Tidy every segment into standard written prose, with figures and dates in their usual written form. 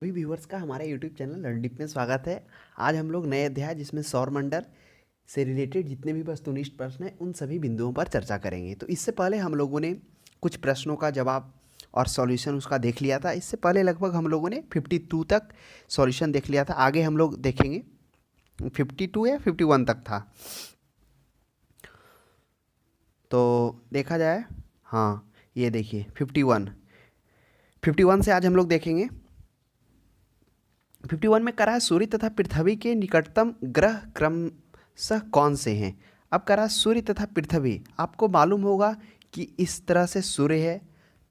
सभी व्यूवर्स का हमारे यूट्यूब चैनल लर्न डीप में स्वागत है। आज हम लोग नए अध्याय जिसमें सौरमंडल से रिलेटेड जितने भी वस्तुनिष्ठ प्रश्न हैं उन सभी बिंदुओं पर चर्चा करेंगे। तो इससे पहले हम लोगों ने कुछ प्रश्नों का जवाब और सॉल्यूशन उसका देख लिया था। इससे पहले लगभग हम लोगों ने 52 तक सॉल्यूशन देख लिया था। आगे हम लोग देखेंगे 52 या 51 तक था। तो देखा जाए, हाँ ये देखिए 51 से आज हम लोग देखेंगे। 51 में करा है सूर्य तथा पृथ्वी के निकटतम ग्रह क्रमशः कौन से हैं। अब करा सूर्य तथा पृथ्वी, आपको मालूम होगा कि इस तरह से सूर्य है,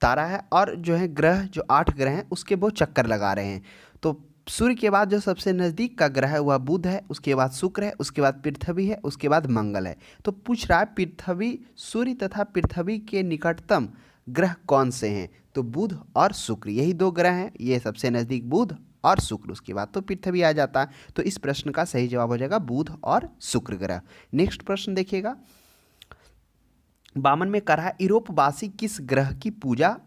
तारा है और जो है ग्रह, जो 8 ग्रह हैं उसके वो चक्कर लगा रहे हैं। तो सूर्य के बाद जो सबसे नज़दीक का ग्रह है वह बुध है, उसके बाद शुक्र है, उसके बाद पृथ्वी है, उसके बाद मंगल है। तो पूछ रहा है पृथ्वी, सूर्य तथा पृथ्वी के निकटतम ग्रह कौन से हैं। तो बुध और शुक्र, यही 2 ग्रह हैं। ये सबसे नज़दीक बुध और शुक्र, उसके बाद तो पृथ्वी आ जाता है। तो इस प्रश्न का सही जवाब हो जाएगा बुध और शुक्र ग्रह। नेक्स्ट प्रश्न देखिएगा, 52 में कहा यूरोपवासी किस ग्रह की पूजा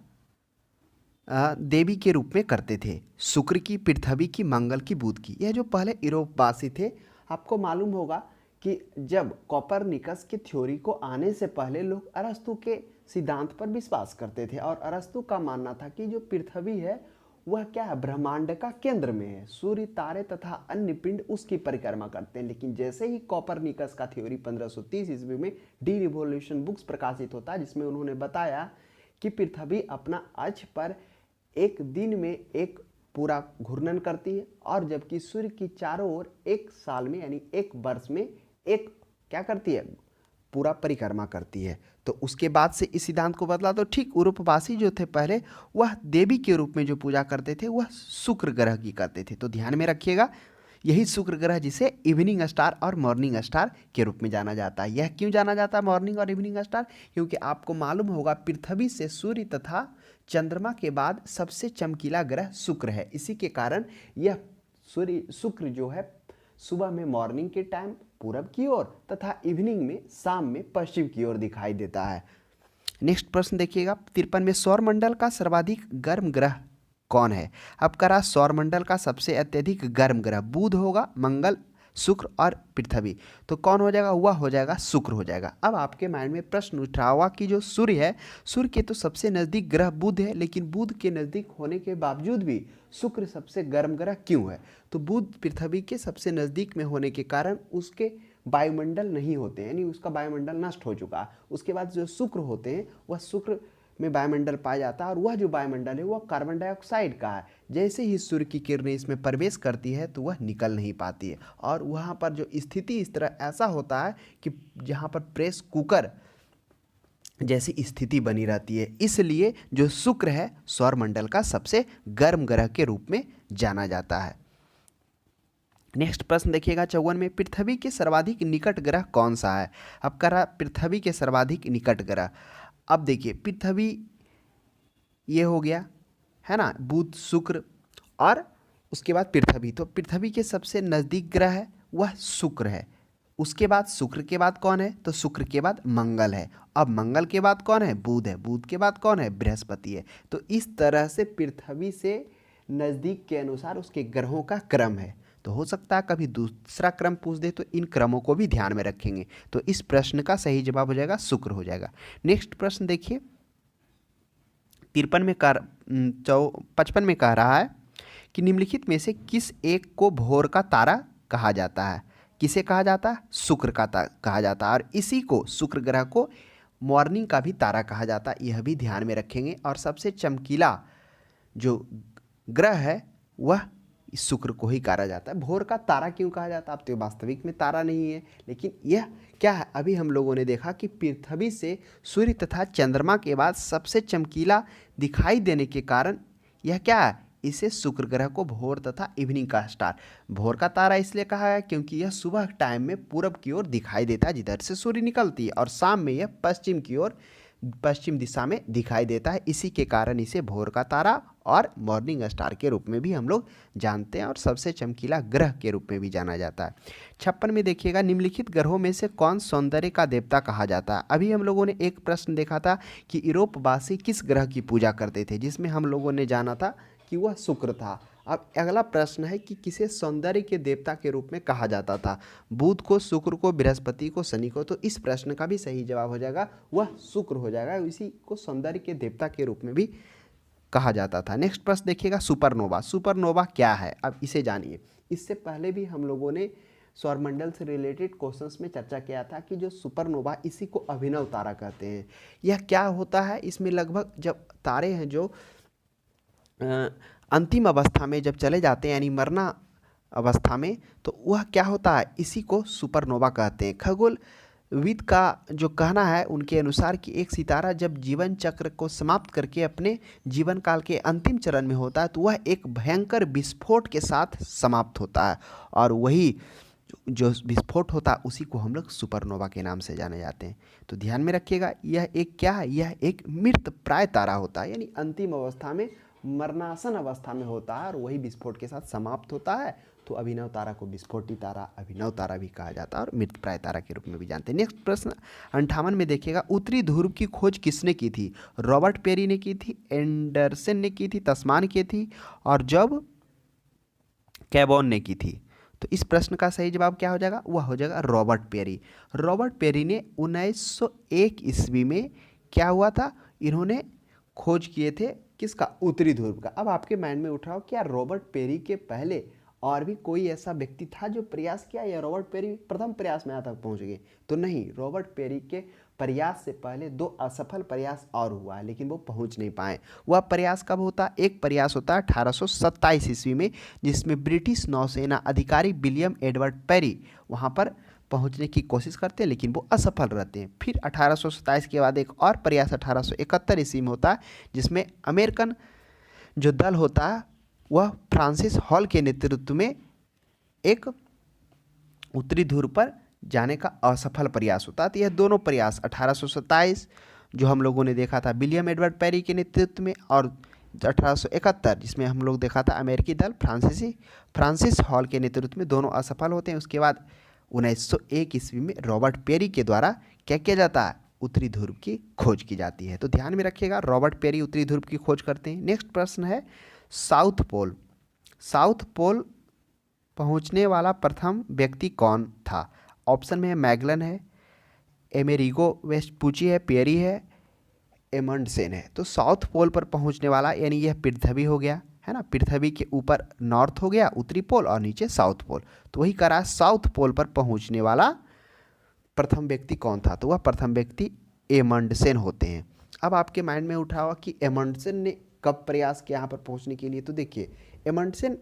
देवी के रूप में करते थे। शुक्र की, पृथ्वी की, मंगल की, बुध की। यह जो पहले यूरोपवासी थे, आपको मालूम होगा कि जब कोपरनिकस की थ्योरी को आने से पहले लोग अरस्तु के सिद्धांत पर विश्वास करते थे और अरस्तु का मानना था कि जो पृथ्वी है वह क्या है, ब्रह्मांड का केंद्र में है। सूर्य, तारे तथा अन्य पिंड उसकी परिक्रमा करते हैं। लेकिन जैसे ही कोपरनिकस का थ्योरी 1530 ईस्वी में डी रिवोल्यूशन बुक्स प्रकाशित होता है, जिसमें उन्होंने बताया कि पृथ्वी अपना अक्ष पर एक दिन में एक पूरा घूर्णन करती है और जबकि सूर्य की चारों ओर एक साल में यानी एक वर्ष में एक क्या करती है, पूरा परिक्रमा करती है। तो उसके बाद से इस सिद्धांत को बदला। तो ठीक यूरोपवासी जो थे पहले, वह देवी के रूप में जो पूजा करते थे वह शुक्र ग्रह की करते थे। तो ध्यान में रखिएगा, यही शुक्र ग्रह जिसे इवनिंग स्टार और मॉर्निंग स्टार के रूप में जाना जाता है। यह क्यों जाना जाता है मॉर्निंग और इवनिंग स्टार? क्योंकि आपको मालूम होगा पृथ्वी से सूर्य तथा चंद्रमा के बाद सबसे चमकीला ग्रह शुक्र है। इसी के कारण यह शुक्र जो है सुबह में मॉर्निंग के टाइम पूरब की ओर तथा इवनिंग में शाम में पश्चिम की ओर दिखाई देता है। नेक्स्ट प्रश्न देखिएगा, 53 में सौरमंडल का सर्वाधिक गर्म ग्रह कौन है। अब करा सौरमंडल का सबसे अत्यधिक गर्म ग्रह बुध होगा, मंगल, शुक्र और पृथ्वी। तो कौन हो जाएगा, वह हो जाएगा शुक्र हो जाएगा। अब आपके माइंड में प्रश्न उठ रहा होगा कि जो सूर्य है, सूर्य के तो सबसे नज़दीक ग्रह बुध है, लेकिन बुध के नज़दीक होने के बावजूद भी शुक्र सबसे गर्म ग्रह क्यों है। तो बुध पृथ्वी के सबसे नज़दीक में होने के कारण उसके वायुमंडल नहीं होते हैं, यानी उसका वायुमंडल नष्ट हो चुका है। उसके बाद जो शुक्र होते हैं वह शुक्र में वायुमंडल पाया जाता है और वह जो वायुमंडल है वह कार्बन डाइऑक्साइड का है। जैसे ही सूर्य की किरणें इसमें प्रवेश करती है तो वह निकल नहीं पाती है और वहाँ पर जो स्थिति इस तरह ऐसा होता है कि जहाँ पर प्रेस कुकर जैसी स्थिति बनी रहती है। इसलिए जो शुक्र है सौरमंडल का सबसे गर्म ग्रह के रूप में जाना जाता है। नेक्स्ट प्रश्न देखिएगा, 54 में पृथ्वी के सर्वाधिक निकट ग्रह कौन सा है। अब करा पृथ्वी के सर्वाधिक निकट ग्रह। अब देखिए पृथ्वी ये हो गया है ना, बुध, शुक्र और उसके बाद पृथ्वी। तो पृथ्वी के सबसे नज़दीक ग्रह है वह शुक्र है। उसके बाद शुक्र के बाद कौन है, तो शुक्र के बाद मंगल है। अब मंगल के बाद कौन है, बुध है। बुध के बाद कौन है, बृहस्पति है। तो इस तरह से पृथ्वी से नज़दीक के अनुसार उसके ग्रहों का क्रम है। तो हो सकता है कभी दूसरा क्रम पूछ दे, तो इन क्रमों को भी ध्यान में रखेंगे। तो इस प्रश्न का सही जवाब हो जाएगा शुक्र हो जाएगा। नेक्स्ट प्रश्न देखिए, 55 में कह रहा है कि निम्नलिखित में से किस एक को भोर का तारा कहा जाता है। किसे कहा जाता है, शुक्र का कहा जाता है और इसी को, शुक्र ग्रह को मॉर्निंग का भी तारा कहा जाता है। यह भी ध्यान में रखेंगे। और सबसे चमकीला जो ग्रह है वह शुक्र को ही कहा जाता है। भोर का तारा क्यों कहा जाता है, अब तो वास्तविक में तारा नहीं है, लेकिन यह क्या है, अभी हम लोगों ने देखा कि पृथ्वी से सूर्य तथा चंद्रमा के बाद सबसे चमकीला दिखाई देने के कारण यह क्या है, इसे शुक्र ग्रह को भोर तथा इवनिंग का स्टार, भोर का तारा इसलिए कहा है क्योंकि यह सुबह टाइम में पूरब की ओर दिखाई देता है जिधर से सूर्य निकलती है और शाम में यह पश्चिम की ओर, पश्चिम दिशा में दिखाई देता है। इसी के कारण इसे भोर का तारा और मॉर्निंग स्टार के रूप में भी हम लोग जानते हैं और सबसे चमकीला ग्रह के रूप में भी जाना जाता है। 56 में देखिएगा, निम्नलिखित ग्रहों में से कौन सौंदर्य का देवता कहा जाता है। अभी हम लोगों ने एक प्रश्न देखा था कि यूरोपवासी किस ग्रह की पूजा करते थे, जिसमें हम लोगों ने जाना था कि वह शुक्र था। अब अगला प्रश्न है कि किसे सौंदर्य के देवता के रूप में कहा जाता था? बुध को, शुक्र को, बृहस्पति को, शनि को। तो इस प्रश्न का भी सही जवाब हो जाएगा वह शुक्र हो जाएगा। इसी को सौंदर्य के देवता के रूप में भी कहा जाता था। नेक्स्ट प्रश्न देखिएगा, सुपरनोवा। सुपरनोवा क्या है, अब इसे जानिए। इससे पहले भी हम लोगों ने सौरमंडल से रिलेटेड क्वेश्चंस में चर्चा किया था कि जो सुपरनोवा, इसी को अभिनव तारा कहते हैं। यह क्या होता है? इसमें लगभग जब तारे हैं जो अंतिम अवस्था में जब चले जाते हैं, यानी मरना अवस्था में, तो वह क्या होता है, इसी को सुपरनोवा कहते हैं। खगोलविद का जो कहना है उनके अनुसार कि एक सितारा जब जीवन चक्र को समाप्त करके अपने जीवन काल के अंतिम चरण में होता है तो वह एक भयंकर विस्फोट के साथ समाप्त होता है, और वही जो विस्फोट होता है उसी को हम लोग सुपरनोवा के नाम से जाने जाते हैं। तो ध्यान में रखिएगा, यह एक क्या है, यह एक मृत प्राय तारा होता है, यानी अंतिम अवस्था में, मरणासन अवस्था में होता है और वही विस्फोट के साथ समाप्त होता है। तो अभिनव तारा को विस्फोटी तारा, अभिनव तारा भी कहा जाता है और मृत प्राय तारा के रूप में भी जानते हैं। नेक्स्ट प्रश्न 58 में देखिएगा, उत्तरी ध्रुव की खोज किसने की थी? रॉबर्ट पेरी ने की थी, एंडरसन ने की थी, तस्मान की थी, और जॉब कैबॉन ने की थी। तो इस प्रश्न का सही जवाब क्या हो जाएगा? वह हो जाएगा रॉबर्ट पेरी। रॉबर्ट पेरी ने 1901 ईस्वी में क्या हुआ था, इन्होंने खोज किए थे किसका? उत्तरी ध्रुव का। अब आपके माइंड में उठ रहा हो क्या रॉबर्ट पेरी के पहले और भी कोई ऐसा व्यक्ति था जो प्रयास किया, या रॉबर्ट पेरी प्रथम प्रयास में यहाँ तक पहुँच गए? तो नहीं, रॉबर्ट पेरी के प्रयास से पहले 2 असफल प्रयास और हुआ है, लेकिन वो पहुंच नहीं पाए। वह प्रयास कब होता? एक प्रयास होता है 1827 ईस्वी में, जिसमें ब्रिटिश नौसेना अधिकारी विलियम एडवर्ड पेरी वहां पर पहुंचने की कोशिश करते हैं, लेकिन वो असफल रहते हैं। फिर 1827 के बाद एक और प्रयास 1871 ईस्वी में होता है, जिसमें अमेरिकन जो दल होता है वह फ्रांसिस हॉल के नेतृत्व में एक उत्तरी ध्रुव पर जाने का असफल प्रयास होता है। तो यह दोनों प्रयास 1827 जो हम लोगों ने देखा था विलियम एडवर्ड पेरी के नेतृत्व में, और 1871 जिसमें हम लोग देखा था अमेरिकी दल फ्रांसिस हॉल के नेतृत्व में, दोनों असफल होते हैं। उसके बाद 1901 ईस्वी में रॉबर्ट पेरी के द्वारा क्या किया जाता है? उत्तरी ध्रुव की खोज की जाती है। तो ध्यान में रखिएगा, रॉबर्ट पेरी उत्तरी ध्रुव की खोज करते हैं। नेक्स्ट प्रश्न है साउथ पोल। साउथ पोल पहुंचने वाला प्रथम व्यक्ति कौन था? ऑप्शन में है मैगलन है, एमेरिगो वेस्पुची है, पेरी है, एमंडसेन है। तो साउथ पोल पर पहुंचने वाला, यानी यह पृथ्वी हो गया, है ना, पृथ्वी के ऊपर नॉर्थ हो गया उत्तरी पोल और नीचे साउथ पोल, तो वही करा साउथ पोल पर पहुंचने वाला प्रथम व्यक्ति कौन था? तो वह प्रथम व्यक्ति एमंडसेन होते हैं। अब आपके माइंड में उठा हुआ कि एमंडसेन ने कब प्रयास किया यहाँ पर पहुंचने के लिए? तो देखिए, एमंडसेन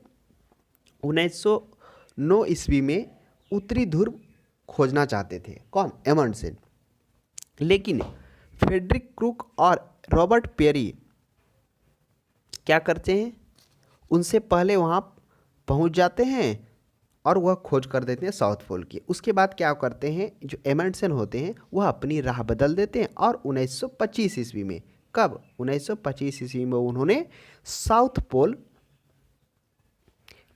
1909 ईस्वी में उत्तरी ध्रुव खोजना चाहते थे। कौन? एमंडसेन। लेकिन फ्रेडरिक क्रूक और रॉबर्ट पेरी क्या करते हैं, उनसे पहले वहाँ पहुँच जाते हैं और वह खोज कर देते हैं साउथ पोल की। उसके बाद क्या करते हैं, जो एमंडसेन होते हैं वह अपनी राह बदल देते हैं और 1925 ईस्वी में, कब? 1925 ईस्वी में उन्होंने साउथ पोल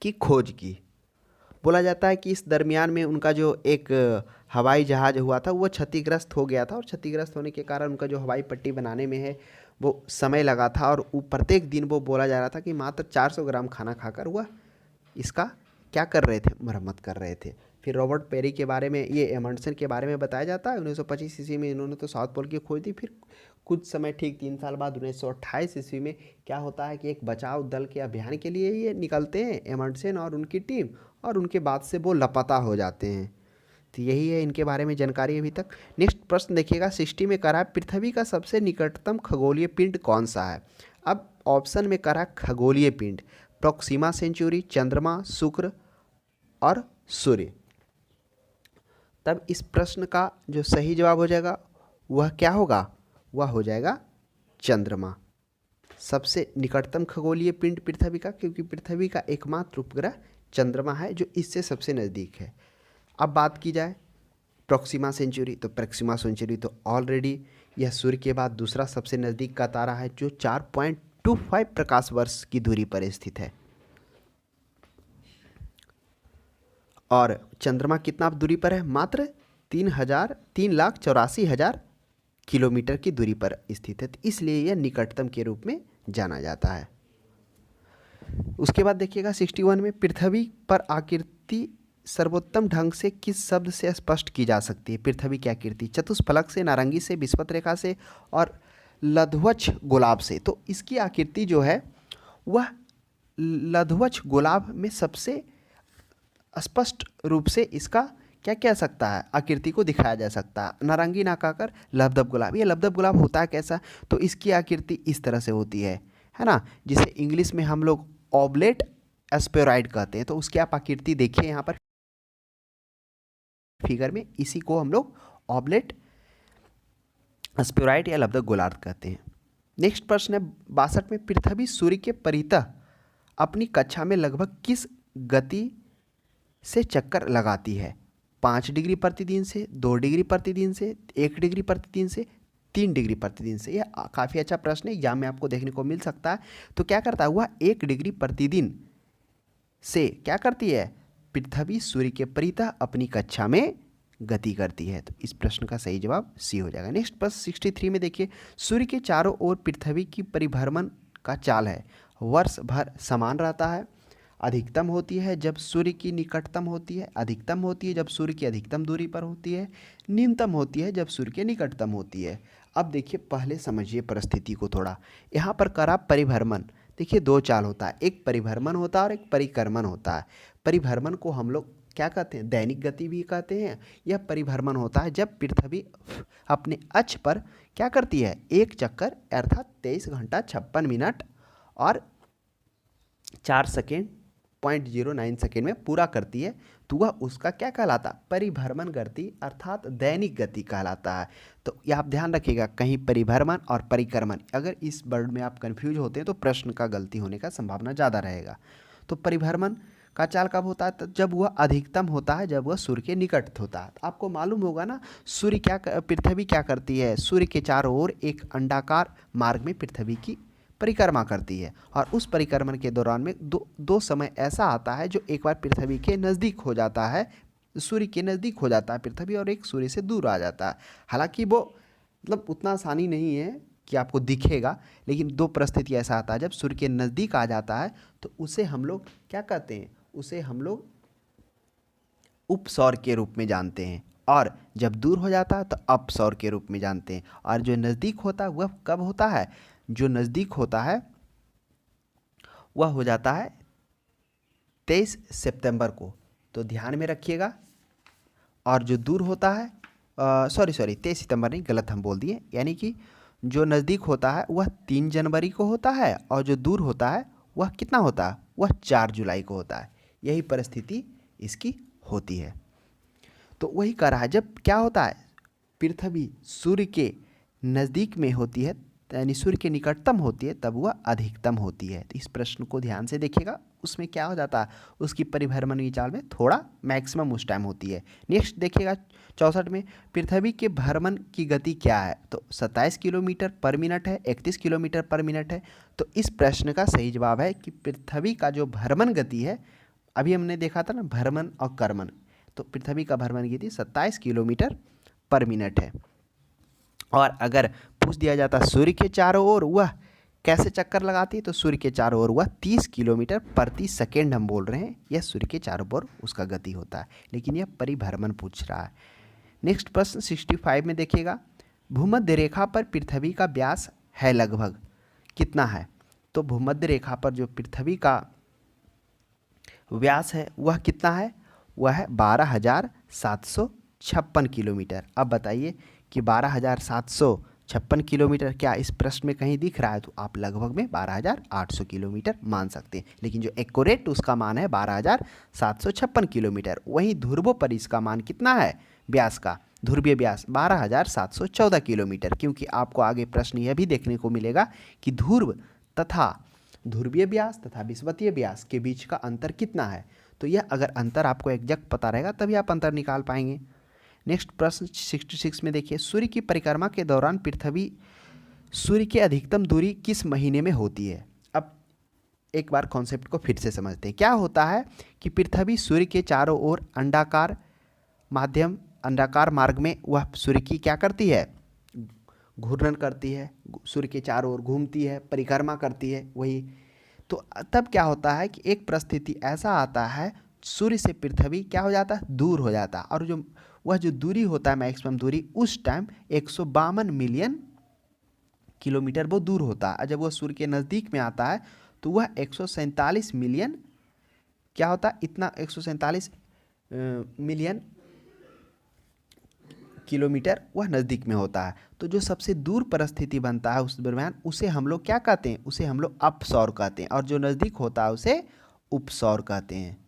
की खोज की। बोला जाता है कि इस दरमियान में उनका जो एक हवाई जहाज़ हुआ था वो क्षतिग्रस्त हो गया था, और क्षतिग्रस्त होने के कारण उनका जो हवाई पट्टी बनाने में है वो समय लगा था, और प्रत्येक दिन वो बोला जा रहा था कि मात्र 400 ग्राम खाना खाकर वह इसका क्या कर रहे थे? मरम्मत कर रहे थे। फिर रॉबर्ट पेरी के बारे में, ये एमंडसेन के बारे में बताया जाता है। 1925 ईस्वी में इन्होंने तो साउथ पोल की खोज दी। फिर कुछ समय, ठीक 3 साल बाद 1928 ईस्वी में क्या होता है कि एक बचाव दल के अभियान के लिए ये निकलते हैं एमंडसेन और उनकी टीम, और उनके बाद से वो लापता हो जाते हैं। तो यही है इनके बारे में जानकारी अभी तक। नेक्स्ट प्रश्न देखिएगा, 60 में करा पृथ्वी का सबसे निकटतम खगोलीय पिंड कौन सा है? अब ऑप्शन में करा खगोलीय पिंड, प्रोक्सिमा सेंचुरी, चंद्रमा, शुक्र और सूर्य। तब इस प्रश्न का जो सही जवाब हो जाएगा वह क्या होगा? वह हो जाएगा चंद्रमा। सबसे निकटतम खगोलीय पिंड पृथ्वी का, क्योंकि पृथ्वी का एकमात्र उपग्रह चंद्रमा है जो इससे सबसे नज़दीक है। अब बात की जाए प्रोक्सिमा सेंचुरी, तो प्रोक्सिमा सेंचुरी तो ऑलरेडी यह सूर्य के बाद दूसरा सबसे नज़दीक का तारा है, जो 4.25 प्रकाश वर्ष की दूरी पर स्थित है। और चंद्रमा कितना दूरी पर है? मात्र 3,84,000 किलोमीटर की दूरी पर स्थित है, तो इसलिए यह निकटतम के रूप में जाना जाता है। उसके बाद देखिएगा 61 में पृथ्वी पर आकृति सर्वोत्तम ढंग से किस शब्द से स्पष्ट की जा सकती है? पृथ्वी की आकृति चतुष्फलक से, नारंगी से, विषुवत रेखा से और लघ्वच्छ गोलाभ से। तो इसकी आकृति जो है वह लघ्वच्छ गोलाभ में सबसे स्पष्ट रूप से इसका क्या कह सकता है, आकृति को दिखाया जा सकता है। नारंगी ना कहकर लबदब गुलाब, ये लबदब गुलाब होता है कैसा? तो इसकी आकृति इस तरह से होती है ना, जिसे इंग्लिश में हम लोग ऑब्लेट एस्पेराइड कहते हैं। तो उसकी आप आकृति देखिए यहाँ पर फिगर में, इसी को हम लोग ऑब्लेट एस्पेराइड या लबदब गोलार्ध कहते हैं। नेक्स्ट प्रश्न है 62 में पृथ्वी सूर्य के परितः अपनी कक्षा में लगभग किस गति से चक्कर लगाती है? 5 डिग्री प्रतिदिन से, 2 डिग्री प्रतिदिन से, 1 डिग्री प्रतिदिन से, 3 डिग्री प्रतिदिन से। यह काफ़ी अच्छा प्रश्न है, एग्जाम में आपको देखने को मिल सकता है। तो क्या करता है वह 1 डिग्री प्रतिदिन से क्या करती है? पृथ्वी सूर्य के परितः अपनी कक्षा में गति करती है। तो इस प्रश्न का सही जवाब सी हो जाएगा। नेक्स्ट प्रश्न 63 में देखिए, सूर्य के चारों ओर पृथ्वी की परिभ्रमण का चाल है वर्ष भर समान रहता है। अधिकतम होती है जब सूर्य की निकटतम होती है, अधिकतम होती है जब सूर्य की अधिकतम दूरी पर होती है, न्यूनतम होती है जब सूर्य के निकटतम होती है। अब देखिए पहले समझिए परिस्थिति को थोड़ा। यहाँ पर करा परिभ्रमण, देखिए 2 चाल होता है, एक परिभ्रमण होता है और एक परिक्रमण होता है। परिभ्रमण को हम लोग क्या कहते हैं? दैनिक गति भी कहते हैं। यह परिभ्रमण होता है जब पृथ्वी अपने अक्ष पर क्या करती है? एक चक्कर अर्थात 23 घंटा 56 मिनट और 4 सेकेंड 0.09 सेकेंड में पूरा करती है। तो वह उसका क्या कहलाता? परिभ्रमण गति अर्थात दैनिक गति कहलाता है। तो यह आप ध्यान रखिएगा, कहीं परिभ्रमण और परिक्रमण, अगर इस वर्ड में आप कंफ्यूज होते हैं तो प्रश्न का गलती होने का संभावना ज़्यादा रहेगा। तो परिभ्रमण का चाल कब होता है? तो जब वह अधिकतम होता है, जब वह सूर्य के निकट होता है। तो आपको मालूम होगा ना पृथ्वी क्या करती है? सूर्य के चारों ओर एक अंडाकार मार्ग में पृथ्वी की परिक्रमा करती है और उस परिक्रमण के दौरान में दो समय ऐसा आता है जो एक बार पृथ्वी के नज़दीक हो जाता है, सूर्य के नज़दीक हो जाता है पृथ्वी, और एक सूर्य से दूर आ जाता है। हालांकि वो मतलब उतना आसानी नहीं है कि आपको दिखेगा, लेकिन 2 परिस्थिति ऐसा आता है जब सूर्य के नज़दीक आ जाता है तो उसे हम लोग क्या कहते हैं? उसे हम लोग उपसौर के रूप में जानते हैं, और जब दूर हो जाता है तो अपसौर के रूप में जानते हैं। और जो नज़दीक होता है वह कब होता है? जो नज़दीक होता है वह हो जाता है 23 सितंबर को, तो ध्यान में रखिएगा। और जो दूर होता है 23 सितंबर नहीं, गलत हम बोल दिए, यानी कि जो नज़दीक होता है वह 3 जनवरी को होता है और जो दूर होता है वह कितना होता है? वह 4 जुलाई को होता है। यही परिस्थिति इसकी होती है। तो वही कह रहा है जब क्या होता है? पृथ्वी सूर्य के नज़दीक में होती है, यानी सूर्य के निकटतम होती है, तब वह अधिकतम होती है। तो इस प्रश्न को ध्यान से देखिएगा, उसमें क्या हो जाता है? उसकी परिभ्रमण की चाल में थोड़ा मैक्सिमम उस टाइम होती है। नेक्स्ट देखिएगा 64 में पृथ्वी के भ्रमण की गति क्या है? तो 27 किलोमीटर पर मिनट है, 31 किलोमीटर पर मिनट है। तो इस प्रश्न का सही जवाब है कि पृथ्वी का जो भ्रमण गति है, अभी हमने देखा था ना भ्रमण और कर्मण, तो पृथ्वी का भ्रमण गति 27 किलोमीटर पर मिनट है। और अगर पूछ दिया जाता सूर्य के चारों ओर वह कैसे चक्कर लगाती है, तो सूर्य के चारों ओर वह 30 किलोमीटर प्रति सेकेंड हम बोल रहे हैं, यह सूर्य के चारों ओर उसका गति होता है, लेकिन यह परिभ्रमण पूछ रहा है। नेक्स्ट प्रश्न 65 में देखिएगा, भूमध्य रेखा पर पृथ्वी का व्यास है लगभग कितना है? तो भूमध्य रेखा पर जो पृथ्वी का व्यास है वह कितना है? वह है 12,756 किलोमीटर। अब बताइए कि 12,756 किलोमीटर क्या इस प्रश्न में कहीं दिख रहा है? तो आप लगभग में 12,800 किलोमीटर मान सकते हैं, लेकिन जो एक्यूरेट उसका मान है 12,756 किलोमीटर। वहीं ध्रुवों पर इसका मान कितना है व्यास का? ध्रुवीय व्यास 12,714 किलोमीटर, क्योंकि आपको आगे प्रश्न यह भी देखने को मिलेगा कि ध्रुव तथा ध्रुवीय व्यास तथा विषुवतीय व्यास के बीच का अंतर कितना है। तो यह अगर अंतर आपको एग्जैक्ट पता रहेगा तभी आप अंतर निकाल पाएंगे। नेक्स्ट प्रश्न 66 में देखिए, सूर्य की परिक्रमा के दौरान पृथ्वी सूर्य की अधिकतम दूरी किस महीने में होती है? अब एक बार कॉन्सेप्ट को फिर से समझते हैं। क्या होता है कि पृथ्वी सूर्य के चारों ओर अंडाकार मार्ग में वह सूर्य की क्या करती है? घूर्णन करती है, सूर्य के चारों ओर घूमती है, परिक्रमा करती है। वही तो तब क्या होता है कि एक परिस्थिति ऐसा आता है, सूर्य से पृथ्वी क्या हो जाता है, दूर हो जाता है, और वह जो दूरी होता है मैक्सिमम दूरी, उस टाइम 152 मिलियन किलोमीटर वो दूर होता है। और जब वह सूर्य के नज़दीक में आता है तो वह 147 मिलियन क्या होता है, इतना 147 मिलियन किलोमीटर वह नज़दीक में होता है। तो जो सबसे दूर परिस्थिति बनता है उस दरमियान, उसे हम लोग क्या कहते हैं, उसे हम लोग अपसौर कहते हैं, और जो नज़दीक होता है उसे उपसौर कहते हैं।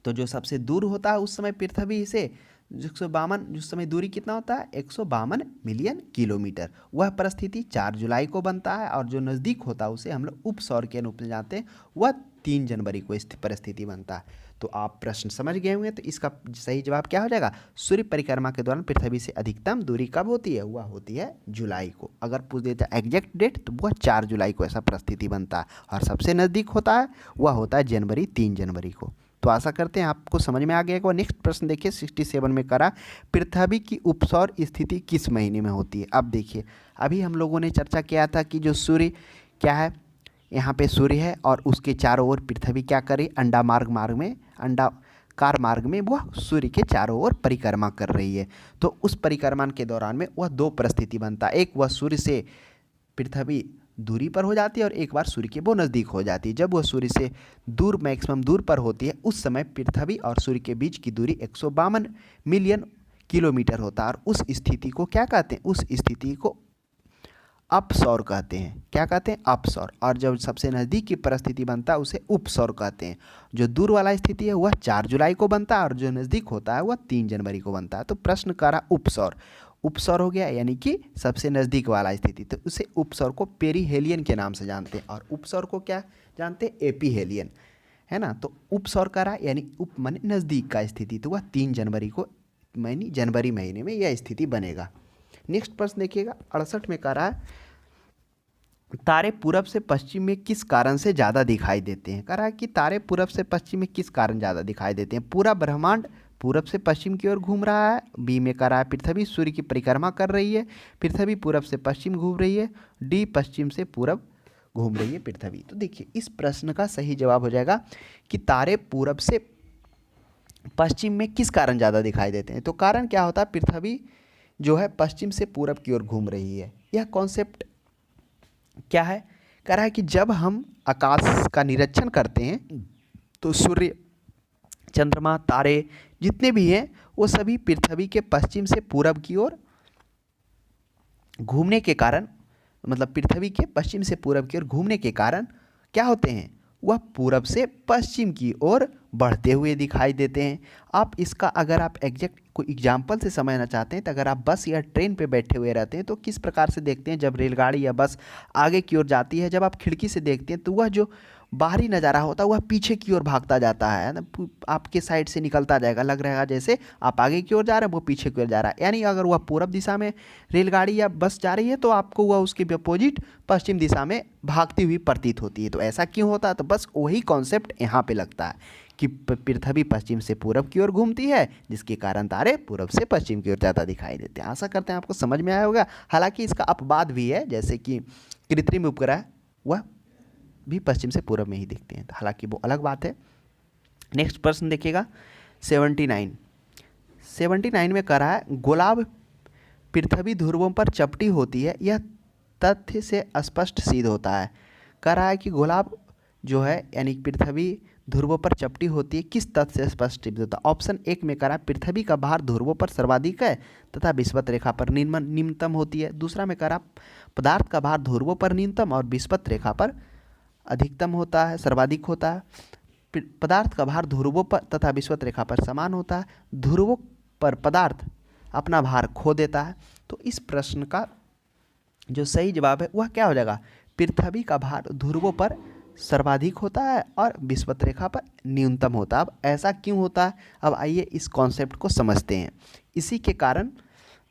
तो जो सबसे दूर होता है उस समय पृथ्वी से 152, जिस समय दूरी कितना होता है, 152 मिलियन किलोमीटर, वह परिस्थिति 4 जुलाई को बनता है। और जो नज़दीक होता है उसे हम लोग उपसौर के रूप में जानते हैं, वह 3 जनवरी को परिस्थिति बनता है। तो आप प्रश्न समझ गए होंगे। तो इसका सही जवाब क्या हो जाएगा, सूर्य परिक्रमा के दौरान पृथ्वी से अधिकतम दूरी कब होती है, वह होती है जुलाई को। अगर पूछ देता है एग्जैक्ट डेट तो वह 4 जुलाई को ऐसा परिस्थिति बनता है, और सबसे नज़दीक होता है वह होता है जनवरी, 3 जनवरी को। तो आशा करते हैं आपको समझ में आ गया होगा। नेक्स्ट प्रश्न देखिए 67 में करा, पृथ्वी की उपसौर स्थिति किस महीने में होती है। अब देखिए, अभी हम लोगों ने चर्चा किया था कि जो सूर्य क्या है, यहाँ पे सूर्य है और उसके चारों ओर पृथ्वी क्या करे, अंडाकार मार्ग में वह सूर्य के चारों ओर परिक्रमा कर रही है। तो उस परिक्रमा के दौरान में वह 2 परिस्थिति बनता है, एक वह सूर्य से पृथ्वी दूरी पर हो जाती है और एक बार सूर्य के वो नज़दीक हो जाती है। जब वह सूर्य से दूर मैक्सिमम दूर पर होती है उस समय पृथ्वी और सूर्य के बीच की दूरी 152 मिलियन किलोमीटर होता है, और उस स्थिति को क्या कहते हैं, उस स्थिति को अपसौर कहते हैं। क्या कहते हैं, अपसौर। और जब सबसे नज़दीक की परिस्थिति बनता है उसे उपसौर कहते हैं। जो दूर वाला स्थिति है वह 4 जुलाई को बनता है और जो नज़दीक होता है वह 3 जनवरी को बनता है। तो प्रश्न कह रहा उपसौर, उपसौर हो गया यानी कि सबसे नज़दीक वाला स्थिति। तो उसे उपसौर को पेरीहेलियन के नाम से जानते हैं, और उपसौर को क्या जानते हैं, एपीहेलियन, है ना। तो उपसौर करा यानी उप माने नज़दीक का स्थिति, तो वह 3 जनवरी को यानी जनवरी महीने में यह स्थिति बनेगा। नेक्स्ट प्रश्न देखिएगा 68 में कह रहा है, तारे पूरब से पश्चिम में किस कारण से ज़्यादा दिखाई देते हैं। कह रहा है कि तारे पूरब से पश्चिम में किस कारण ज़्यादा दिखाई देते हैं। पूरा ब्रह्मांड पूरब से पश्चिम की ओर घूम रहा है। बी में कह रहा है पृथ्वी सूर्य की परिक्रमा कर रही है, पृथ्वी पूरब से पश्चिम घूम रही है। डी पश्चिम से पूरब घूम रही है पृथ्वी। तो देखिए इस प्रश्न का सही जवाब हो जाएगा कि तारे पूरब से पश्चिम में किस कारण ज़्यादा दिखाई देते हैं। तो कारण क्या होता है, पृथ्वी जो है पश्चिम से पूरब की ओर घूम रही है। यह कॉन्सेप्ट क्या है, कह रहा है कि जब हम आकाश का निरीक्षण करते हैं तो सूर्य, चंद्रमा, तारे जितने भी हैं वो सभी पृथ्वी के पश्चिम से पूरब की ओर घूमने के कारण, मतलब पृथ्वी के पश्चिम से पूरब की ओर घूमने के कारण क्या होते हैं, वह पूरब से पश्चिम की ओर बढ़ते हुए दिखाई देते हैं। आप इसका अगर आप एग्जैक्ट कोई एग्जाम्पल से समझना चाहते हैं तो अगर आप बस या ट्रेन पे बैठे हुए रहते हैं तो किस प्रकार से देखते हैं, जब रेलगाड़ी या बस आगे की ओर जाती है, जब आप खिड़की से देखते हैं तो वह जो बाहरी नज़ारा होता है वह पीछे की ओर भागता जाता है ना, आपके साइड से निकलता जाएगा, लग रहेगा जैसे आप आगे की ओर जा रहे हैं वो पीछे की ओर जा रहा है। यानी अगर वह पूरब दिशा में रेलगाड़ी या बस जा रही है तो आपको वह उसके अपोजिट पश्चिम दिशा में भागती हुई प्रतीत होती है। तो ऐसा क्यों होता है, तो बस वही कॉन्सेप्ट यहाँ पे लगता है कि पृथ्वी पश्चिम से पूरब की ओर घूमती है, जिसके कारण तारे पूरब से पश्चिम की ओर ज़्यादा दिखाई देते हैं। आशा करते हैं आपको समझ में आया होगा। हालांकि इसका अपवाद भी है, जैसे कि कृत्रिम उपग्रह वह भी पश्चिम से पूरब में ही दिखते हैं, हालांकि वो अलग बात है। नेक्स्ट प्रश्न देखिएगा 79 में कह रहा है, गुलाब पृथ्वी ध्रुवों पर चपटी होती है, यह तथ्य से स्पष्ट सिद्ध होता है। कह रहा है कि गुलाब जो है यानी पृथ्वी ध्रुवों पर चपटी होती है, किस तथ्य से स्पष्ट सिद्ध होता है। ऑप्शन 1 में कह रहा है पृथ्वी का भार ध्रुवों पर सर्वाधिक है तथा विषुवत रेखा पर निम्नतम होती है। दूसरा में कह रहा पदार्थ का भार ध्रुवों पर न्यूनतम और विषुवत रेखा पर अधिकतम होता है, सर्वाधिक होता है। पदार्थ का भार ध्रुवों पर तथा विषुवत रेखा पर समान होता है। ध्रुवों पर पदार्थ अपना भार खो देता है। तो इस प्रश्न का जो सही जवाब है वह क्या हो जाएगा, पृथ्वी का भार ध्रुवों पर सर्वाधिक होता है और विषुवत रेखा पर न्यूनतम होता है। अब ऐसा क्यों होता है, अब आइए इस कॉन्सेप्ट को समझते हैं। इसी के कारण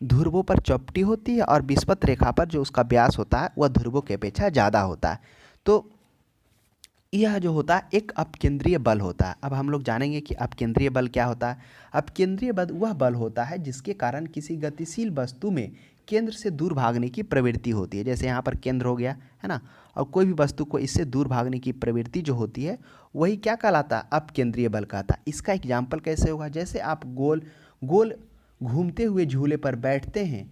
ध्रुवों पर चपटी होती है और विषुवत रेखा पर जो उसका व्यास होता है वह ध्रुवों की अपेक्षा ज़्यादा होता है। तो यह जो होता है एक अपकेंद्रीय बल होता है। अब हम लोग जानेंगे कि अपकेंद्रीय बल क्या होता है। अपकेंद्रीय बल वह बल होता है जिसके कारण किसी गतिशील वस्तु में केंद्र से दूर भागने की प्रवृत्ति होती है। जैसे यहाँ पर केंद्र हो गया है ना, और कोई भी वस्तु को इससे दूर भागने की प्रवृत्ति जो होती है वही क्या कहलाता है, अपकेंद्रीय बल कहलाता है। इसका एग्जाम्पल कैसे होगा, जैसे आप गोल गोल घूमते हुए झूले पर बैठते हैं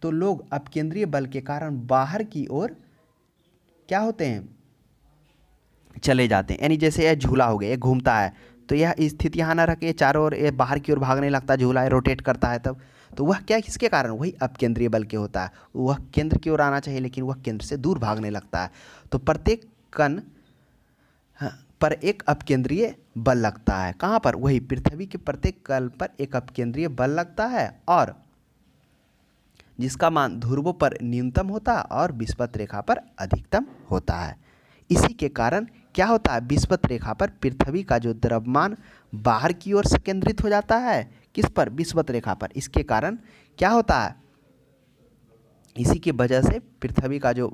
तो लोग अपकेंद्रीय बल के कारण बाहर की ओर क्या होते हैं, चले जाते हैं। यानी जैसे यह झूला हो गया, ये घूमता है तो यह स्थिति यहाँ ना रख के चारों ओर ये बाहर की ओर भागने लगता है, झूला है रोटेट करता है तब, तो वह क्या किसके कारण, वही अपकेंद्रीय बल के होता है। वह केंद्र की ओर आना चाहिए लेकिन वह केंद्र से दूर भागने लगता है। तो प्रत्येक कण पर एक अपकेंद्रीय बल लगता है। कहाँ पर, वही पृथ्वी के प्रत्येक कण पर एक अपकेंद्रीय बल लगता है, और जिसका मान ध्रुवों पर न्यूनतम होता है और विषुवत रेखा पर अधिकतम होता है। इसी के कारण क्या होता है, विषुवत रेखा पर पृथ्वी का जो द्रव्यमान बाहर की ओर से केंद्रित हो जाता है, किस पर, विषुवत रेखा पर। इसके कारण क्या होता है, इसी की वजह से पृथ्वी का जो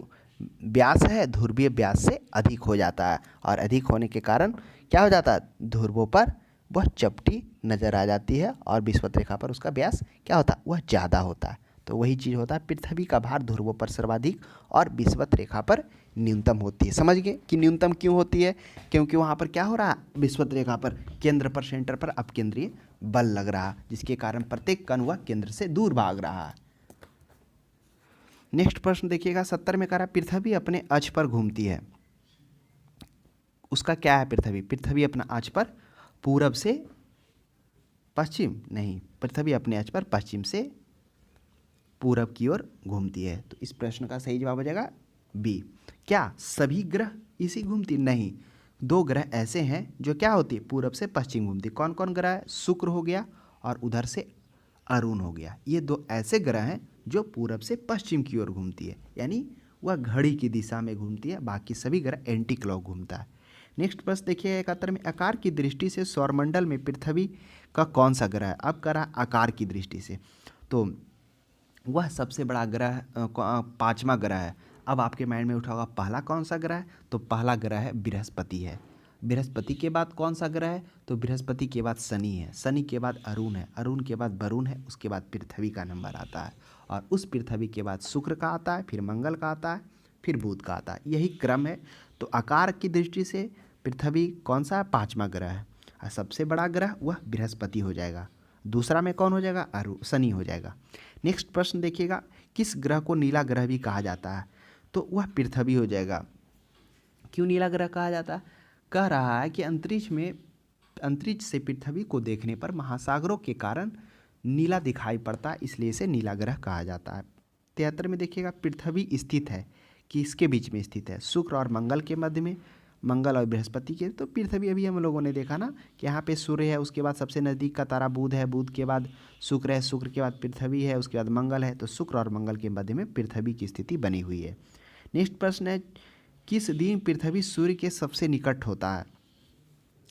व्यास है ध्रुवीय व्यास से अधिक हो जाता है, और अधिक होने के कारण क्या हो जाता है, ध्रुवों पर वह चपटी नजर आ जाती है और विषुवत रेखा पर उसका व्यास क्या होता है, वह ज़्यादा होता है। तो वही चीज़ होता है, पृथ्वी का भार ध्रुवों पर सर्वाधिक और विषुवत रेखा पर न्यूनतम होती है। समझ गए कि न्यूनतम क्यों होती है, क्योंकि वहाँ पर क्या हो रहा है, विषुवत रेखा पर केंद्र पर सेंटर पर अपकेंद्रीय बल लग रहा है, जिसके कारण प्रत्येक कण वह केंद्र से दूर भाग रहा है। नेक्स्ट प्रश्न देखिएगा 70 में कह रहा है पृथ्वी अपने अक्ष पर घूमती है। उसका क्या है, पृथ्वी अपना अक्ष पर पूरब से पश्चिम नहीं, पृथ्वी अपने अक्ष पर पश्चिम से पूरब की ओर घूमती है। तो इस प्रश्न का सही जवाब हो जाएगा बी। क्या सभी ग्रह इसी घूमती, नहीं, दो ग्रह ऐसे हैं जो क्या होती है, पूरब से पश्चिम घूमती। कौन कौन ग्रह है, शुक्र हो गया और उधर से अरुण हो गया। ये दो ऐसे ग्रह हैं जो पूरब से पश्चिम की ओर घूमती है, यानी वह घड़ी की दिशा में घूमती है, बाकी सभी ग्रह एंटी क्लॉक घूमता है। नेक्स्ट प्रश्न देखिए 71 में, आकार की दृष्टि से सौरमंडल में पृथ्वी का कौन सा ग्रह है। अब कह रहा आकार की दृष्टि से, तो वह सबसे बड़ा ग्रह 5वां ग्रह है। अब आपके माइंड में उठा होगा पहला कौन सा ग्रह है, तो पहला ग्रह है बृहस्पति है। बृहस्पति के बाद कौन सा ग्रह है, तो बृहस्पति के बाद शनि है, शनि के बाद अरुण है, अरुण के बाद वरुण है, उसके बाद पृथ्वी का नंबर आता है, और उस पृथ्वी के बाद शुक्र का आता है, फिर मंगल का आता है, फिर बुध का आता है। यही क्रम है। तो आकार की दृष्टि से पृथ्वी कौन सा है, 5वां ग्रह है, और सबसे बड़ा ग्रह वह बृहस्पति हो जाएगा। दूसरा में कौन हो जाएगा, शनि हो जाएगा। नेक्स्ट प्रश्न देखिएगा, किस ग्रह को नीला ग्रह भी कहा जाता है, तो वह पृथ्वी हो जाएगा। क्यों नीला ग्रह कहा जाता है, कह रहा है कि अंतरिक्ष से पृथ्वी को देखने पर महासागरों के कारण नीला दिखाई पड़ता है, इसलिए इसे नीला ग्रह कहा जाता है। 73 में देखिएगा, पृथ्वी स्थित है कि इसके बीच में स्थित है, शुक्र और मंगल के मध्य में, मंगल और बृहस्पति के। तो पृथ्वी अभी हम लोगों ने देखा ना कि यहाँ पे सूर्य है, उसके बाद सबसे नज़दीक का तारा बुध है, बुध के बाद शुक्र है, शुक्र के बाद पृथ्वी है, उसके बाद मंगल है। तो शुक्र और मंगल के मध्य में पृथ्वी की स्थिति बनी हुई है। नेक्स्ट प्रश्न है, किस दिन पृथ्वी सूर्य के सबसे निकट होता है।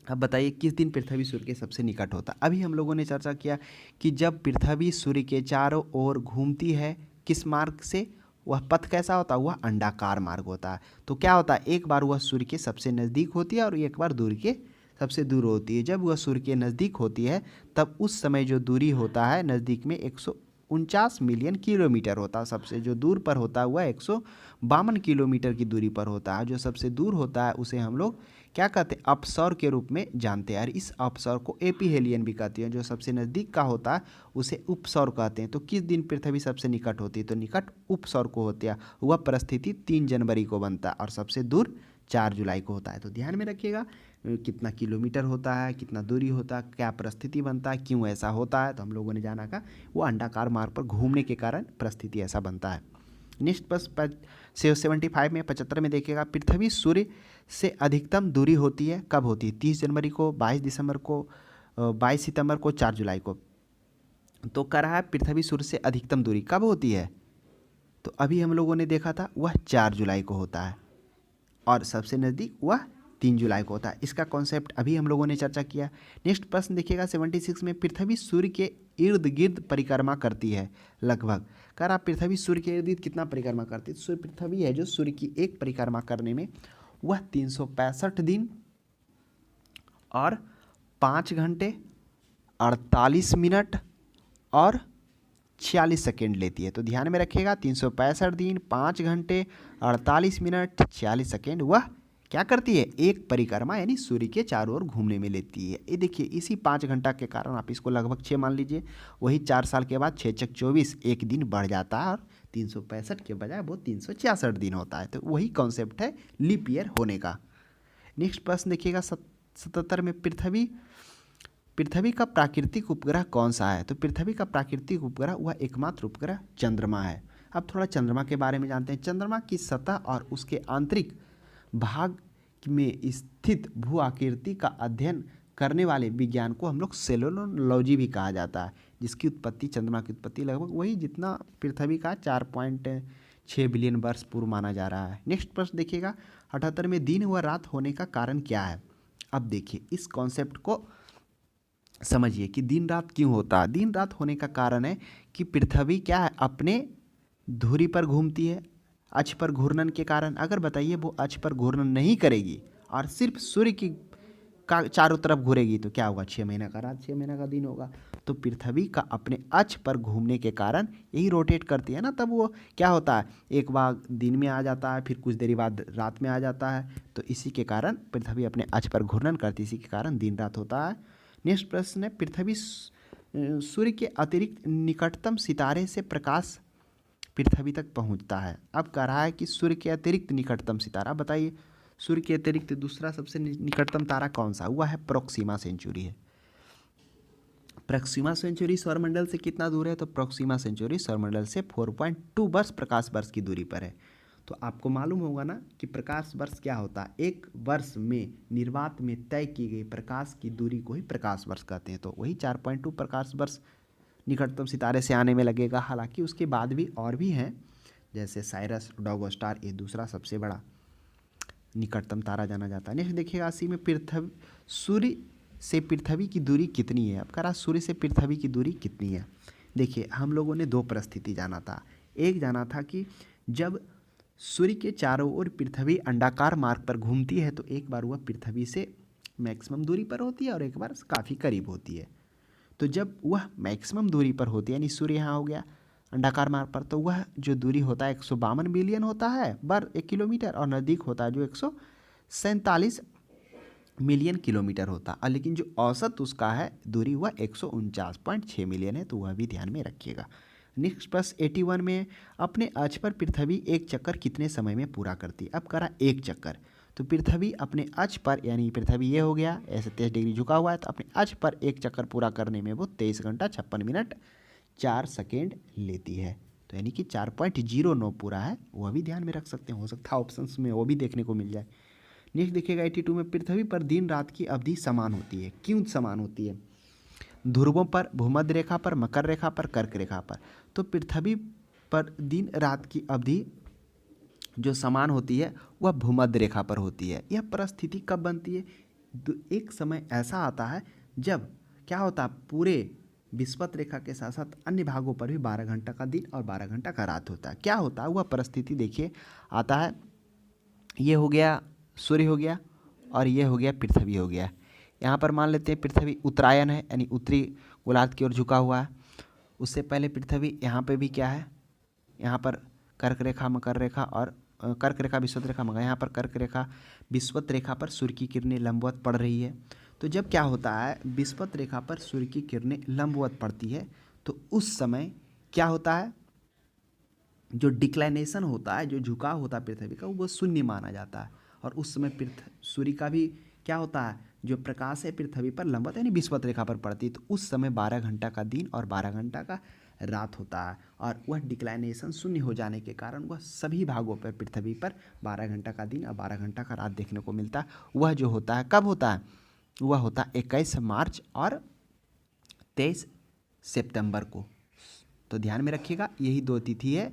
अब बताइए किस दिन पृथ्वी सूर्य के सबसे निकट होता है। अभी हम लोगों ने चर्चा किया कि जब पृथ्वी सूर्य के चारों ओर घूमती है, किस मार्ग से, वह पथ कैसा होता है, वह अंडाकार मार्ग होता है। तो क्या होता है, एक बार वह सूर्य के सबसे नज़दीक होती है और एक बार दूर के सबसे दूर होती है। जब वह सूर्य के नज़दीक होती है तब उस समय जो दूरी होता है नज़दीक में 149 मिलियन किलोमीटर होता है। सबसे जो दूर पर होता है वह 152 किलोमीटर की दूरी पर होता है। जो सबसे दूर होता है उसे हम लोग क्या कहते हैं, अपसौर के रूप में जानते हैं, और इस अपसौर को एपीहेलियन भी कहते हैं। जो सबसे नज़दीक का होता है उसे उपसौर कहते हैं। तो किस दिन पृथ्वी सबसे निकट होती है, तो निकट उपसौर को होती है। वह परिस्थिति 3 जनवरी को बनता है और सबसे दूर 4 जुलाई को होता है। तो ध्यान में रखिएगा कितना किलोमीटर होता है, कितना दूरी होता है, क्या परिस्थिति बनता है, क्यों ऐसा होता है। तो हम लोगों ने जाना का वो अंडाकार मार्ग पर घूमने के कारण परिस्थिति ऐसा बनता है। नेक्स्ट बस 75 में 75 में देखिएगा, पृथ्वी सूर्य से अधिकतम दूरी होती है, कब होती है, 30 जनवरी को, 22 दिसंबर को, 22 सितंबर को, 4 जुलाई को। तो कह रहा है पृथ्वी सूर्य से अधिकतम दूरी कब होती है, तो अभी हम लोगों ने देखा था वह 4 जुलाई को होता है, और सबसे नज़दीक वह 3 जुलाई को होता है। इसका कॉन्सेप्ट अभी हम लोगों ने चर्चा किया। नेक्स्ट प्रश्न देखिएगा 76 में, पृथ्वी सूर्य के इर्द गिर्द परिक्रमा करती है लगभग। कह रहा पृथ्वी सूर्य के इर्द गिर्द कितना परिक्रमा करती है। सूर्य पृथ्वी है जो सूर्य की एक परिक्रमा करने में वह 365 दिन और 5 घंटे 48 मिनट और 46 सेकेंड लेती है। तो ध्यान में रखिएगा 365 दिन 5 घंटे 48 मिनट 46 सेकेंड वह क्या करती है, एक परिक्रमा यानी सूर्य के चारों ओर घूमने में लेती है। ये देखिए इसी 5 घंटा के कारण आप इसको लगभग 6 मान लीजिए, वही 4 साल के बाद 6 चक 24 एक दिन बढ़ जाता है और 365 के बजाय वो 366 दिन होता है। तो वही कॉन्सेप्ट है लीप ईयर होने का। नेक्स्ट प्रश्न देखिएगा 77 में पृथ्वी का प्राकृतिक उपग्रह कौन सा है। तो पृथ्वी का प्राकृतिक उपग्रह वह एकमात्र उपग्रह चंद्रमा है। अब थोड़ा चंद्रमा के बारे में जानते हैं। चंद्रमा की सतह और उसके आंतरिक भाग में स्थित भू आकृति का अध्ययन करने वाले विज्ञान को हम लोग सेलोलॉजी भी कहा जाता है, जिसकी उत्पत्ति, चंद्रमा की उत्पत्ति लगभग वही जितना पृथ्वी का 4.6 बिलियन वर्ष पूर्व माना जा रहा है। नेक्स्ट प्रश्न देखिएगा 78 में दिन व रात होने का कारण क्या है। अब देखिए इस कॉन्सेप्ट को समझिए कि दिन रात क्यों होता है। दिन रात होने का कारण है कि पृथ्वी क्या है, अपने धुरी पर घूमती है अक्ष पर घूर्णन के कारण। अगर बताइए वो अक्ष पर घूर्णन नहीं करेगी और सिर्फ सूर्य की का चारों तरफ घूरेगी तो क्या होगा, 6 महीना का रात 6 महीना का दिन होगा। तो पृथ्वी का अपने अक्ष पर घूमने के कारण यही रोटेट करती है ना, तब वो क्या होता है, एक बार दिन में आ जाता है फिर कुछ देरी बाद रात में आ जाता है। तो इसी के कारण पृथ्वी अपने अक्ष पर घूर्णन करती है, इसी के कारण दिन रात होता है। नेक्स्ट प्रश्न है पृथ्वी सूर्य के अतिरिक्त निकटतम सितारे से प्रकाश पृथ्वी तक पहुंचता है। अब कह रहा है कि सूर्य के अतिरिक्त निकटतम सितारा, बताइए सूर्य के अतिरिक्त दूसरा सबसे निकटतम तारा कौन सा, हुआ है प्रोक्सिमा सेंचुरी है। प्रोक्सिमा सेंचुरी सौरमंडल से कितना दूर है, तो प्रोक्सिमा सेंचुरी सौरमंडल से 4.2 वर्ष प्रकाश वर्ष की दूरी पर है। तो आपको मालूम होगा ना कि प्रकाश वर्ष क्या होता है, एक वर्ष में निर्वात में तय की गई प्रकाश की दूरी को ही प्रकाश वर्ष कहते हैं। तो वही 4.2 प्रकाश वर्ष निकटतम सितारे से आने में लगेगा। हालांकि उसके बाद भी और भी हैं, जैसे साइरस, डॉग स्टार, ये दूसरा सबसे बड़ा निकटतम तारा जाना जाता है। नेक्स्ट देखिएगा 80 में पृथ्वी सूर्य से पृथ्वी की दूरी कितनी है। अब कह रहा सूर्य से पृथ्वी की दूरी कितनी है। देखिए हम लोगों ने 2 परिस्थिति जाना था। एक जाना था कि जब सूर्य के चारों ओर पृथ्वी अंडाकार मार्ग पर घूमती है तो एक बार वह पृथ्वी से मैक्सिमम दूरी पर होती है और एक बार काफ़ी करीब होती है। तो जब वह मैक्सिमम दूरी पर होती है यानी सूर्य यहाँ हो गया अंडाकार मार्ग पर, तो वह जो दूरी होता है 152 बिलियन होता है वर्ग 1 किलोमीटर, और नज़दीक होता है जो 147 मिलियन किलोमीटर होता है। लेकिन जो औसत उसका है दूरी वह 149.6 मिलियन है, तो वह भी ध्यान में रखिएगा। नेक्स्ट प्रश्न 81 में अपने अक्ष पर पृथ्वी एक चक्कर कितने समय में पूरा करती है। अब करा एक चक्कर, तो पृथ्वी अपने अक्ष पर, यानी पृथ्वी ये हो गया ऐसे 23 डिग्री झुका हुआ है, तो अपने अक्ष पर एक चक्कर पूरा करने में वो 23 घंटा 56 मिनट 4 सेकेंड लेती है। तो यानी कि 4.09 पूरा है, वह भी ध्यान में रख सकते हैं, हो सकता है ऑप्शंस में वो भी देखने को मिल जाए। नेक्स्ट देखिएगा 82 में पृथ्वी पर दिन रात की अवधि समान होती है। क्यों समान होती है, ध्रुवों पर, भूमध्य रेखा पर, मकर रेखा पर, कर्क रेखा पर। तो पृथ्वी पर दिन रात की अवधि जो समान होती है वह भूमध्य रेखा पर होती है। यह परिस्थिति कब बनती है, एक समय ऐसा आता है जब क्या होता है, पूरे विषुवत रेखा के साथ साथ अन्य भागों पर भी 12 घंटा का दिन और 12 घंटा का रात होता है। क्या होता है वह परिस्थिति देखिए आता है, ये हो गया सूर्य हो गया और ये हो गया पृथ्वी हो गया। यहाँ पर मान लेते हैं पृथ्वी उत्तरायण है यानी उत्तरी गोलार्ध की ओर झुका हुआ है। उससे पहले पृथ्वी यहाँ पे भी क्या है, यहाँ पर कर्क रेखा, मकर रेखा और कर्क रेखा, विषुवत रेखा, मकर, यहाँ पर कर्क रेखा, विषुवत रेखा पर सूर्य की किरणें लंबवत पड़ रही है। तो जब क्या होता है, विषुवत रेखा पर सूर्य की किरणें लंबवत पड़ती है तो उस समय क्या होता है, जो डिक्लाइनेशन होता है, जो झुकाव होता है पृथ्वी का, वो शून्य माना जाता है। और उस समय सूर्य का भी क्या होता है, जो प्रकाश है पृथ्वी पर लंबवत यानी विषुवत रेखा पर पड़ती है। तो उस समय 12 घंटा का दिन और 12 घंटा का रात होता है। और वह डिक्लाइनेशन शून्य हो जाने के कारण वह सभी भागों पर पृथ्वी पर 12 घंटा का दिन और 12 घंटा का रात देखने को मिलता है। वह जो होता है कब होता है, वह होता है 21 मार्च और 23 सितंबर को। तो ध्यान में रखिएगा यही 2 तिथि है।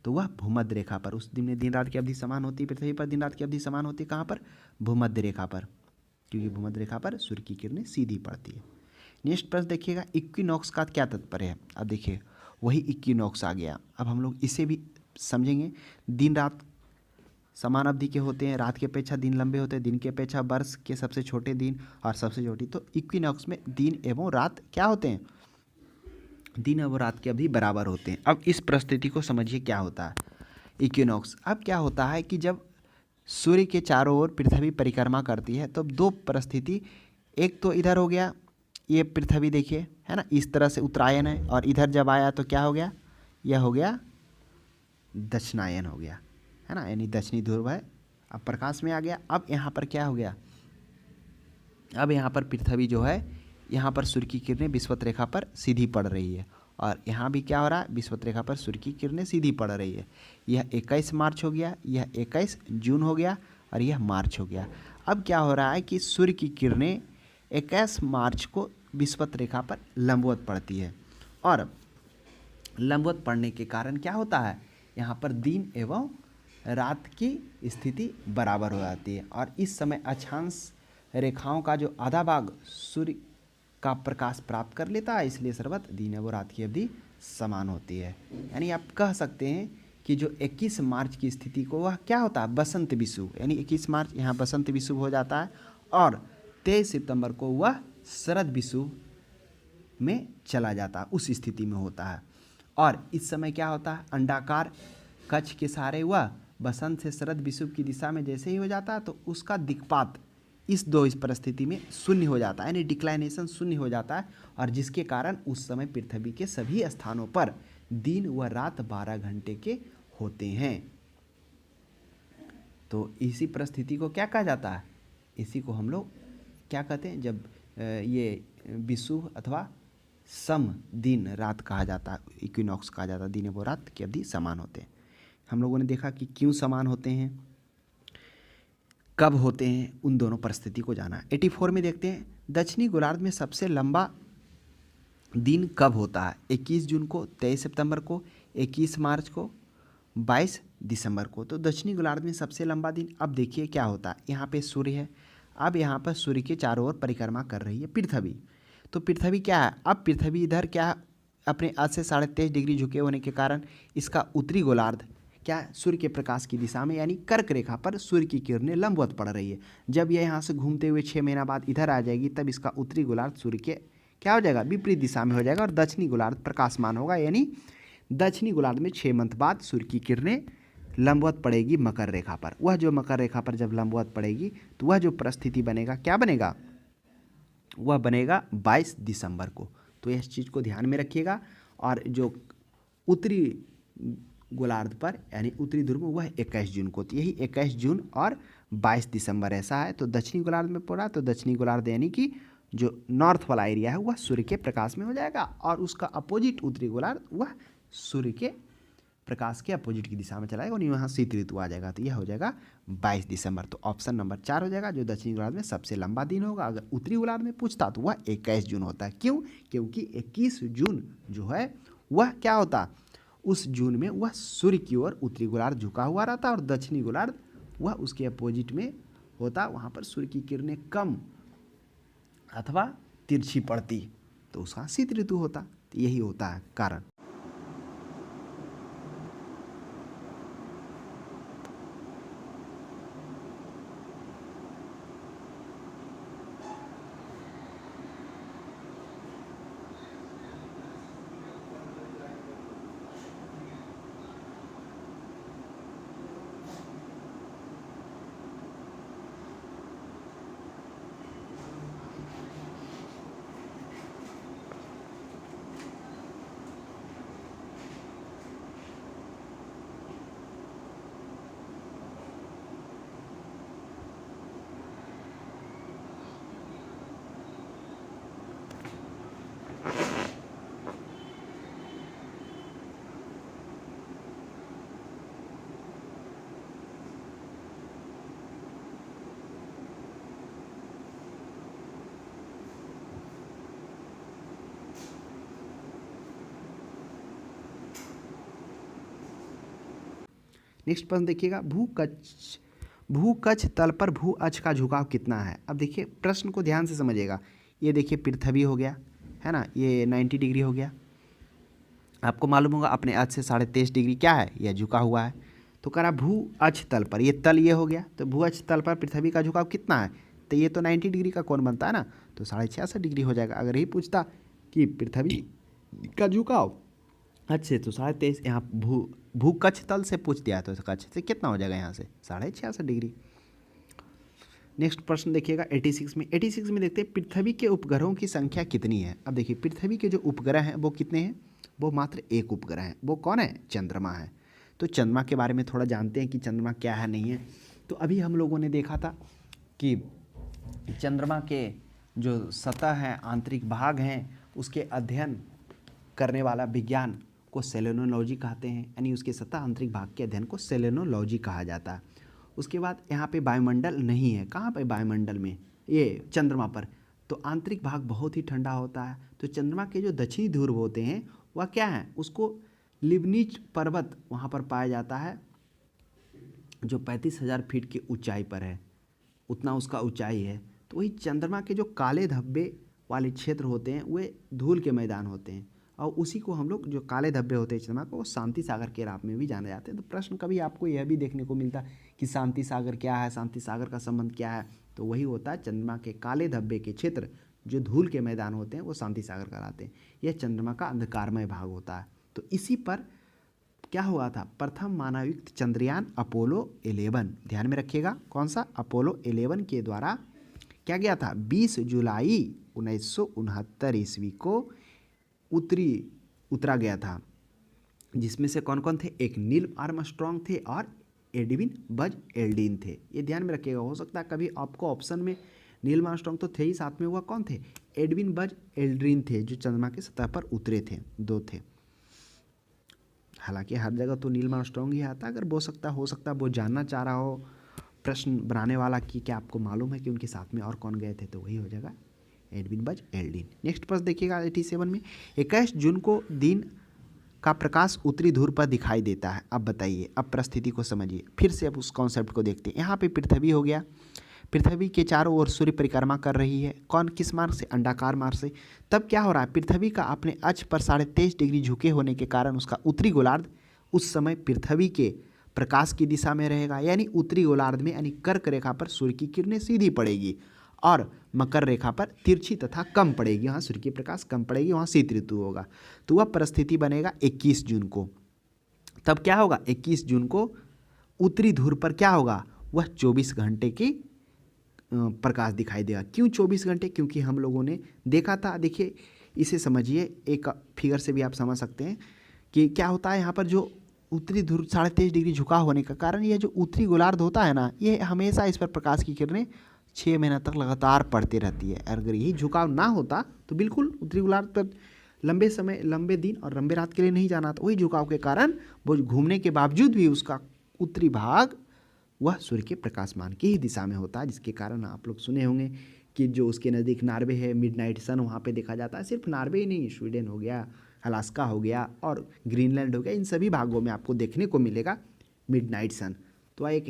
तो वह भूमध्य रेखा पर उस दिन में दिन रात की अवधि समान होती है। पृथ्वी पर दिन रात की अवधि समान होती है कहाँ पर, भूमध्य रेखा पर, क्योंकि भूमध्य रेखा पर सूर्य की किरणें सीधी पड़ती है। नेक्स्ट प्रश्न देखिएगा इक्विनॉक्स का क्या तात्पर्य है। अब देखिए वही इक्विनॉक्स आ गया। अब हम लोग इसे भी समझेंगे। दिन रात समान अवधि के होते हैं, रात की अपेक्षा दिन लंबे होते हैं, दिन की अपेक्षा वर्ष के सबसे छोटे दिन और सबसे छोटी। तो इक्विनॉक्स में दिन एवं रात क्या होते हैं, दिन और रात की अवधि बराबर होते हैं। अब इस परिस्थिति को समझिए क्या होता है इक्विनॉक्स। अब क्या होता है कि जब सूर्य के चारों ओर पृथ्वी परिक्रमा करती है तो दो परिस्थिति, एक तो इधर हो गया ये पृथ्वी देखिए है ना, इस तरह से उत्तरायण है, और इधर जब आया तो क्या हो गया, यह हो गया दक्षिणायन हो गया है ना, यानी दक्षिणी ध्रुव है। अब प्रकाश में आ गया। अब यहाँ पर क्या हो गया, अब यहाँ पर पृथ्वी जो है, यहाँ पर सूर्य की किरणें विषुवत रेखा पर सीधी पड़ रही है, और यहाँ भी क्या हो रहा है, विषुवत रेखा पर सूर्य की किरणें सीधी पड़ रही है। यह 21 मार्च हो गया, यह 21 जून हो गया, और यह मार्च हो गया। अब क्या हो रहा है कि सूर्य की किरणें 21 मार्च को विषुवत रेखा पर लंबवत पड़ती है, और लंबवत पड़ने के कारण क्या होता है, यहाँ पर दिन एवं रात की स्थिति बराबर हो जाती है, और इस समय अक्षांश रेखाओं का जो आधा भाग सूर्य का प्रकाश प्राप्त कर लेता है, इसलिए सर्वत्र दिन एवं रात की अवधि समान होती है। यानी आप कह सकते हैं कि जो 21 मार्च की स्थिति को वह क्या होता है, बसंत विषुव, यानी 21 मार्च यहाँ बसंत विषुव हो जाता है, और 23 सितंबर को वह शरद विषुव में चला जाता है, उस स्थिति में होता है। और इस समय क्या होता है, अंडाकार कक्ष के सहारे वह बसंत से शरद विषुव की दिशा में जैसे ही हो जाता है तो उसका दिक्पात इस परिस्थिति में शून्य हो जाता है, यानी डिक्लाइनेशन शून्य हो जाता है, और जिसके कारण उस समय पृथ्वी के सभी स्थानों पर दिन व रात 12 घंटे के होते हैं। तो इसी परिस्थिति को क्या कहा जाता है, इसी को हम लोग क्या कहते हैं, जब ये विषुव अथवा सम दिन रात कहा जाता है, इक्विनॉक्स कहा जाता है, दिन व रात की अवधि समान होते हैं। हम लोगों ने देखा कि क्यों समान होते हैं, कब होते हैं, उन दोनों परिस्थिति को जाना। 84 में देखते हैं, दक्षिणी गोलार्ध में सबसे लंबा दिन कब होता है, 21 जून को, 23 सितंबर को, 21 मार्च को, 22 दिसंबर को। तो दक्षिणी गोलार्ध में सबसे लंबा दिन, अब देखिए क्या होता है, यहाँ पे सूर्य है, अब यहाँ पर सूर्य के चारों ओर परिक्रमा कर रही है पृथ्वी। तो पृथ्वी क्या है, अब पृथ्वी इधर क्या अपने आज से 23.5 डिग्री झुके होने के कारण इसका उत्तरी गोलार्ध क्या सूर्य के प्रकाश की दिशा में, यानी कर्क रेखा पर सूर्य की किरणें लंबवत पड़ रही है। जब यह यहाँ से घूमते हुए 6 महीना बाद इधर आ जाएगी, तब इसका उत्तरी गोलार्ध सूर्य के क्या हो जाएगा, विपरीत दिशा में हो जाएगा, और दक्षिणी गोलार्ध प्रकाशमान होगा। यानी दक्षिणी गोलार्ध में 6 मंथ बाद सूर्य की किरणें लंबवत पड़ेगी मकर रेखा पर। वह जो मकर रेखा पर जब लंबवत पड़ेगी तो वह जो परिस्थिति बनेगा, क्या बनेगा, वह बनेगा 22 दिसंबर को। तो इस चीज़ को ध्यान में रखिएगा। और जो उत्तरी गोलार्ध पर यानी उत्तरी ध्रुव में वह 21 जून को, तो यही 21 जून और 22 दिसंबर ऐसा है। तो दक्षिणी गोलार्ध में पड़ा, तो दक्षिणी गोलार्ध यानी कि जो नॉर्थ वाला एरिया है वह सूर्य के प्रकाश में हो जाएगा, और उसका अपोजिट उत्तरी गोलार्ध वह सूर्य के प्रकाश के अपोजिट की दिशा में चलाएगा, और यहाँ शीत ऋतु आ जाएगा। तो यह हो जाएगा 22 दिसंबर। तो ऑप्शन नंबर 4 हो जाएगा, जो दक्षिणी गोलार्ध में सबसे लंबा दिन होगा। अगर उत्तरी गोलार्ध में पूछता तो वह 21 जून होता है। क्यों, क्योंकि 21 जून जो है वह क्या होता, उस जून में वह सूर्य की ओर उत्तरी गोलार्ध झुका हुआ रहता, और दक्षिणी गोलार्ध वह उसके अपोजिट में होता, वहाँ पर सूर्य की किरणें कम अथवा तिरछी पड़ती, तो उसका शीत ऋतु होता। तो यही होता है कारण। नेक्स्ट प्रश्न देखिएगा, भूकक्ष तल पर भू अक्ष का झुकाव कितना है। अब देखिए प्रश्न को ध्यान से समझिएगा। ये देखिए पृथ्वी हो गया है ना, ये 90 डिग्री हो गया। आपको मालूम होगा अपने अक्ष से 23.5 डिग्री क्या है, यह झुका हुआ है। तो कह रहा भू अक्ष तल पर, ये तल ये हो गया, तो भू अक्ष तल पर पृथ्वी का झुकाव कितना है, तो ये तो 90 डिग्री का कोण बनता है ना, तो 66.5 डिग्री हो जाएगा। अगर यही पूछता कि पृथ्वी का झुकाव अच्छे तो 23.5 यहाँ भू कक्ष तल से पूछ दिया तो कक्ष से कितना हो जाएगा यहाँ से 66.5 डिग्री। नेक्स्ट प्रश्न देखिएगा 86 में। 86 में देखते हैं पृथ्वी के उपग्रहों की संख्या कितनी है। अब देखिए पृथ्वी के जो उपग्रह हैं वो कितने हैं, वो मात्र एक उपग्रह है। वो कौन है, चंद्रमा है। तो चंद्रमा के बारे में थोड़ा जानते हैं कि चंद्रमा क्या है नहीं है। तो अभी हम लोगों ने देखा था कि चंद्रमा के जो सतह है, आंतरिक भाग हैं, उसके अध्ययन करने वाला विज्ञान को सेलेनोलॉजी कहते हैं, यानी उसके सतह आंतरिक भाग के अध्ययन को सेलेनोलॉजी कहा जाता है। उसके बाद यहाँ पे वायुमंडल नहीं है। कहाँ पे वायुमंडल में, ये चंद्रमा पर तो आंतरिक भाग बहुत ही ठंडा होता है। तो चंद्रमा के जो दक्षिणी ध्रुव होते हैं वह क्या है, उसको लिबनीज पर्वत वहाँ पर पाया जाता है जो 35,000 फीट की ऊंचाई पर है, उतना उसका ऊंचाई है। तो वही चंद्रमा के जो काले धब्बे वाले क्षेत्र होते हैं वे धूल के मैदान होते हैं, और उसी को हम लोग जो काले धब्बे होते हैं चंद्रमा को, वो शांति सागर के नाम में भी जाने जाते हैं। तो प्रश्न कभी आपको यह भी देखने को मिलता है कि शांति सागर क्या है, शांति सागर का संबंध क्या है, तो वही होता है चंद्रमा के काले धब्बे के क्षेत्र जो धूल के मैदान होते हैं वो शांति सागर कहलाते हैं। यह चंद्रमा का अंधकारमय भाग होता है। तो इसी पर क्या हुआ था, प्रथम मानवयुक्त चंद्रयान अपोलो 11, ध्यान में रखिएगा कौन सा, अपोलो 11 के द्वारा क्या गया था, 20 जुलाई 1969 ईस्वी को उतरा गया था। जिसमें से कौन कौन थे, एक नील आर्मस्ट्रॉन्ग थे और एडविन बज एल्ड्रिन थे। ये ध्यान में रखिएगा, हो सकता है कभी आपको ऑप्शन में नील आर्मस्ट्रॉन्ग तो थे ही, साथ में हुआ कौन थे, एडविन बज एल्ड्रिन थे, जो चंद्रमा की सतह पर उतरे थे, 2 थे। हालांकि हर जगह तो नील आर्मस्ट्रॉन्ग ही आता, अगर हो सकता वो जानना चाह रहा हो प्रश्न बनाने वाला कि क्या आपको मालूम है कि उनके साथ में और कौन गए थे, तो वही हो जाएगा एडविन बज एल्ड्रिन। नेक्स्ट प्रश्न देखिएगा 87 में। 21 जून को दिन का प्रकाश उत्तरी ध्रुव पर दिखाई देता है। अब बताइए, अब परिस्थिति को समझिए, फिर से अब उस कॉन्सेप्ट को देखते हैं। यहाँ पे पृथ्वी हो गया, पृथ्वी के चारों ओर सूर्य परिक्रमा कर रही है, कौन किस मार्ग से, अंडाकार मार्ग से। तब क्या हो रहा है, पृथ्वी का अपने अक्ष पर 23.5 डिग्री झुके होने के कारण उसका उत्तरी गोलार्ध उस समय पृथ्वी के प्रकाश की दिशा में रहेगा, यानी उत्तरी गोलार्ध में यानी कर्क रेखा पर सूर्य की किरणें सीधी पड़ेगी और मकर रेखा पर तिरछी तथा कम पड़ेगी, वहाँ सूर्य की प्रकाश कम पड़ेगी, वहाँ शीत ऋतु होगा। तो वह परिस्थिति बनेगा 21 जून को। तब क्या होगा, 21 जून को उत्तरी ध्रुव पर क्या होगा, वह 24 घंटे की प्रकाश दिखाई देगा। क्यों 24 घंटे, क्योंकि हम लोगों ने देखा था, देखिए इसे समझिए, एक फिगर से भी आप समझ सकते हैं कि क्या होता है। यहाँ पर जो उत्तरी ध्रुव 23.5 डिग्री झुका होने का कारण ये जो उत्तरी गोलार्ध होता है ना, ये हमेशा इस पर प्रकाश की किरणें 6 महीना तक लगातार पड़ती रहती है। अगर यही झुकाव ना होता तो बिल्कुल उत्तरी गोलार्ध पर लंबे समय, लंबे दिन और लंबे रात के लिए नहीं जाना था। वही झुकाव के कारण वो घूमने के बावजूद भी उसका उत्तरी भाग वह सूर्य के प्रकाशमान की ही दिशा में होता है, जिसके कारण आप लोग सुने होंगे कि जो उसके नज़दीक नार्वे है, मिडनाइट सन वहाँ पे देखा जाता है। सिर्फ नार्वे ही नहीं, स्वीडन हो गया, अलास्का हो गया और ग्रीनलैंड हो गया, इन सभी भागों में आपको देखने को मिलेगा मिडनाइट सन। तो एक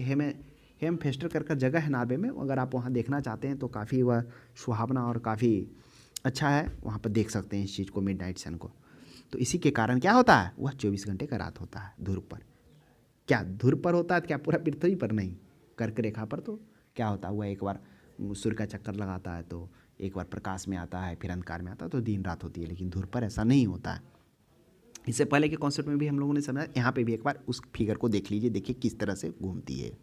हेमफेस्टर कर जगह है नार्वे में, अगर आप वहाँ देखना चाहते हैं तो काफ़ी वह सुहावना और काफ़ी अच्छा है, वहाँ पर देख सकते हैं इस चीज़ को, मिडनाइट सन को। तो इसी के कारण क्या होता है, वह 24 घंटे का रात होता है ध्रुव पर। क्या ध्रुव पर होता है, क्या पूरा पृथ्वी पर नहीं, कर्क रेखा पर तो क्या होता है, वह एक बार सूर्य का चक्कर लगाता है तो एक बार प्रकाश में आता है, फिर अंधकार में आता है, तो दिन रात होती है। लेकिन ध्रुव पर ऐसा नहीं होता है। इससे पहले के कॉन्सेप्ट में भी हम लोगों ने समझा, यहाँ पे भी एक बार उस फिगर को देख लीजिए, देखिए किस तरह से घूमती है।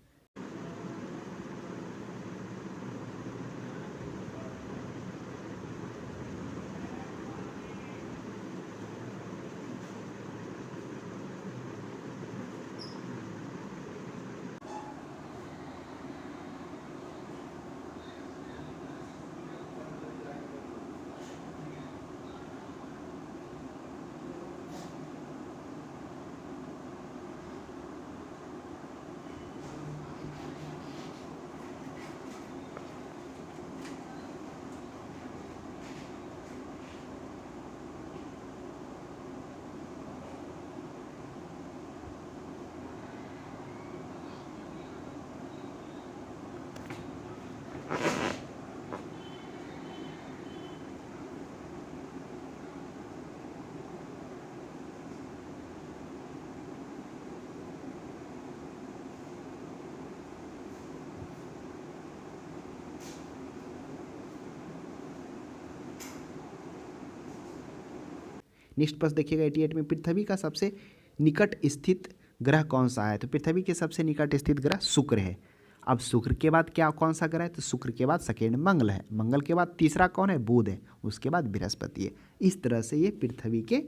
नेक्स्ट प्रश्न देखिएगा 88 में, पृथ्वी का सबसे निकट स्थित ग्रह कौन सा है? तो पृथ्वी के सबसे निकट स्थित ग्रह शुक्र है। अब शुक्र के बाद क्या कौन सा ग्रह है? तो शुक्र के बाद सेकेंड मंगल है, मंगल के बाद तीसरा कौन है? बुध है, उसके बाद बृहस्पति है। इस तरह से ये पृथ्वी के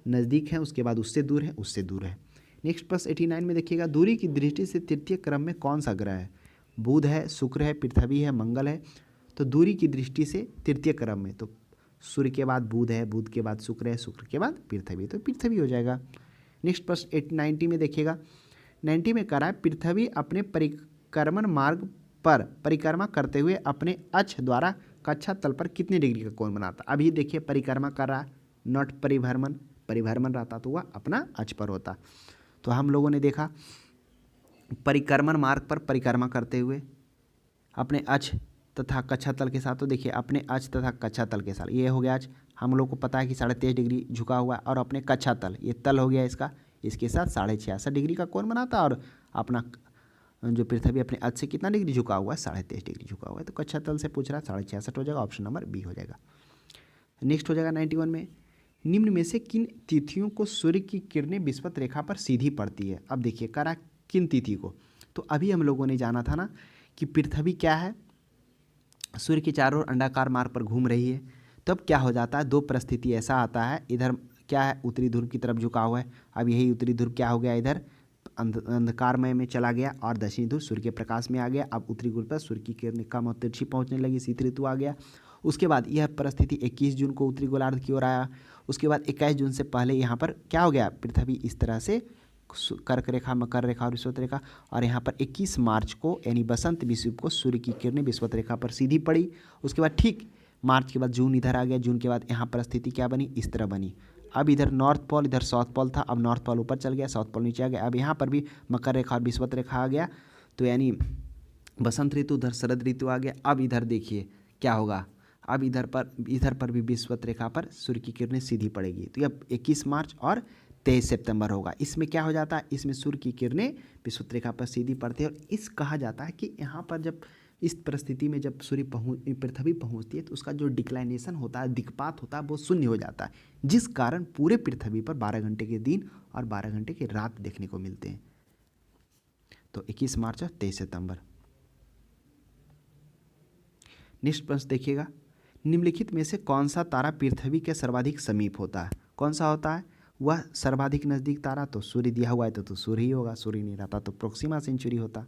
नज़दीक है, उसके बाद उससे दूर है, उससे दूर है। नेक्स्ट प्रश्न 89 में देखिएगा, दूरी की दृष्टि से तृतीय क्रम में कौन सा ग्रह है? बुध है, शुक्र है, पृथ्वी है, मंगल है। तो दूरी की दृष्टि से तृतीय क्रम में तो सूर्य के बाद बुध है, बुध के बाद शुक्र है, शुक्र के बाद पृथ्वी, तो पृथ्वी हो जाएगा। नेक्स्ट प्रश्न 90 में देखिएगा, 90 में कह रहा है, पृथ्वी अपने परिक्रमण मार्ग पर परिक्रमा करते हुए अपने अक्ष द्वारा कक्षा तल पर कितने डिग्री का कोण बनाता? अभी देखिए परिक्रमा कर रहा, नॉट परिभ्रमण, परिभ्रमण रहता तो वह अपना अक्ष पर होता। तो हम लोगों ने देखा परिक्रमण मार्ग पर परिक्रमा करते हुए अपने अक्ष तथा कक्षा तल के साथ, तो देखिए अपने अक्ष तथा कक्षा तल के साथ ये हो गया अक्ष, हम लोग को पता है कि 23.5 डिग्री झुका हुआ है, और अपने कक्षा तल ये तल हो गया इसका, इसके साथ 66.5 डिग्री का कोण बनाता, और अपना जो पृथ्वी अपने अक्ष से कितना डिग्री झुका हुआ है? 23.5 डिग्री झुका हुआ है। तो कक्षा तल से पूछ रहा है, 66.5 हो जाएगा, ऑप्शन नंबर बी हो जाएगा। नेक्स्ट हो जाएगा 91 में, निम्न में से किन तिथियों को सूर्य की किरणें विषुवत रेखा पर सीधी पड़ती है? अब देखिए करा किन तिथि को, तो अभी हम लोगों ने जाना था ना कि पृथ्वी क्या है, सूर्य के चारों ओर अंडाकार मार्ग पर घूम रही है। तब क्या हो जाता है, दो परिस्थिति ऐसा आता है, इधर क्या है उत्तरी ध्रुव की तरफ झुका हुआ है, अब यही उत्तरी ध्रुव क्या हो गया, इधर अंधकारमय में चला गया, और दक्षिणी ध्रुव सूर्य के प्रकाश में आ गया। अब उत्तरी ध्रुव पर सूर्य की किरणें कम और तिरछी पहुंचने लगी, शीत ऋतु आ गया। उसके बाद यह परिस्थिति 21 जून को उत्तरी गोलार्ध की ओर आया। उसके बाद 21 जून से पहले यहाँ पर क्या हो गया, पृथ्वी इस तरह से कर्क रेखा, मकर रेखा और विषुवत रेखा, और यहाँ पर 21 मार्च को यानी बसंत विषुव को सूर्य की किरणें विषुवत रेखा पर सीधी पड़ी। उसके बाद ठीक मार्च के बाद जून इधर आ गया, जून के बाद यहाँ पर स्थिति क्या बनी, इस तरह बनी। अब इधर नॉर्थ पोल, इधर साउथ पोल था, अब नॉर्थ पोल ऊपर चल गया, साउथ पोल नीचे आ गया। अब यहाँ पर भी मकर रेखा और विषुवत रेखा आ गया, तो यानी बसंत ऋतु, उधर शरद ऋतु आ गया। अब इधर देखिए क्या होगा, अब इधर पर भी विषुवत रेखा पर सूर्य की किरणें सीधी पड़ेगी। तो अब 21 मार्च और 23 सितंबर होगा। इसमें क्या हो जाता है, इसमें सूर्य की किरणें विषुवत रेखा पर सीधी पड़ती है, और इस कहा जाता है कि यहाँ पर जब इस परिस्थिति में जब पृथ्वी पहुँचती है तो उसका जो डिक्लाइनेशन होता है, दिक्पात होता है, वो शून्य हो जाता है, जिस कारण पूरे पृथ्वी पर 12 घंटे के दिन और 12 घंटे के रात देखने को मिलते हैं। तो 21 मार्च और 23 सितंबर। नेक्स्ट प्रश्न देखिएगा, निम्नलिखित में से कौन सा तारा पृथ्वी के सर्वाधिक समीप होता है? कौन सा होता है वह सर्वाधिक नज़दीक तारा? तो सूर्य दिया हुआ है तो सूर्य ही होगा, सूर्य नहीं रहता तो प्रोक्सिमा सेंचुरी होता।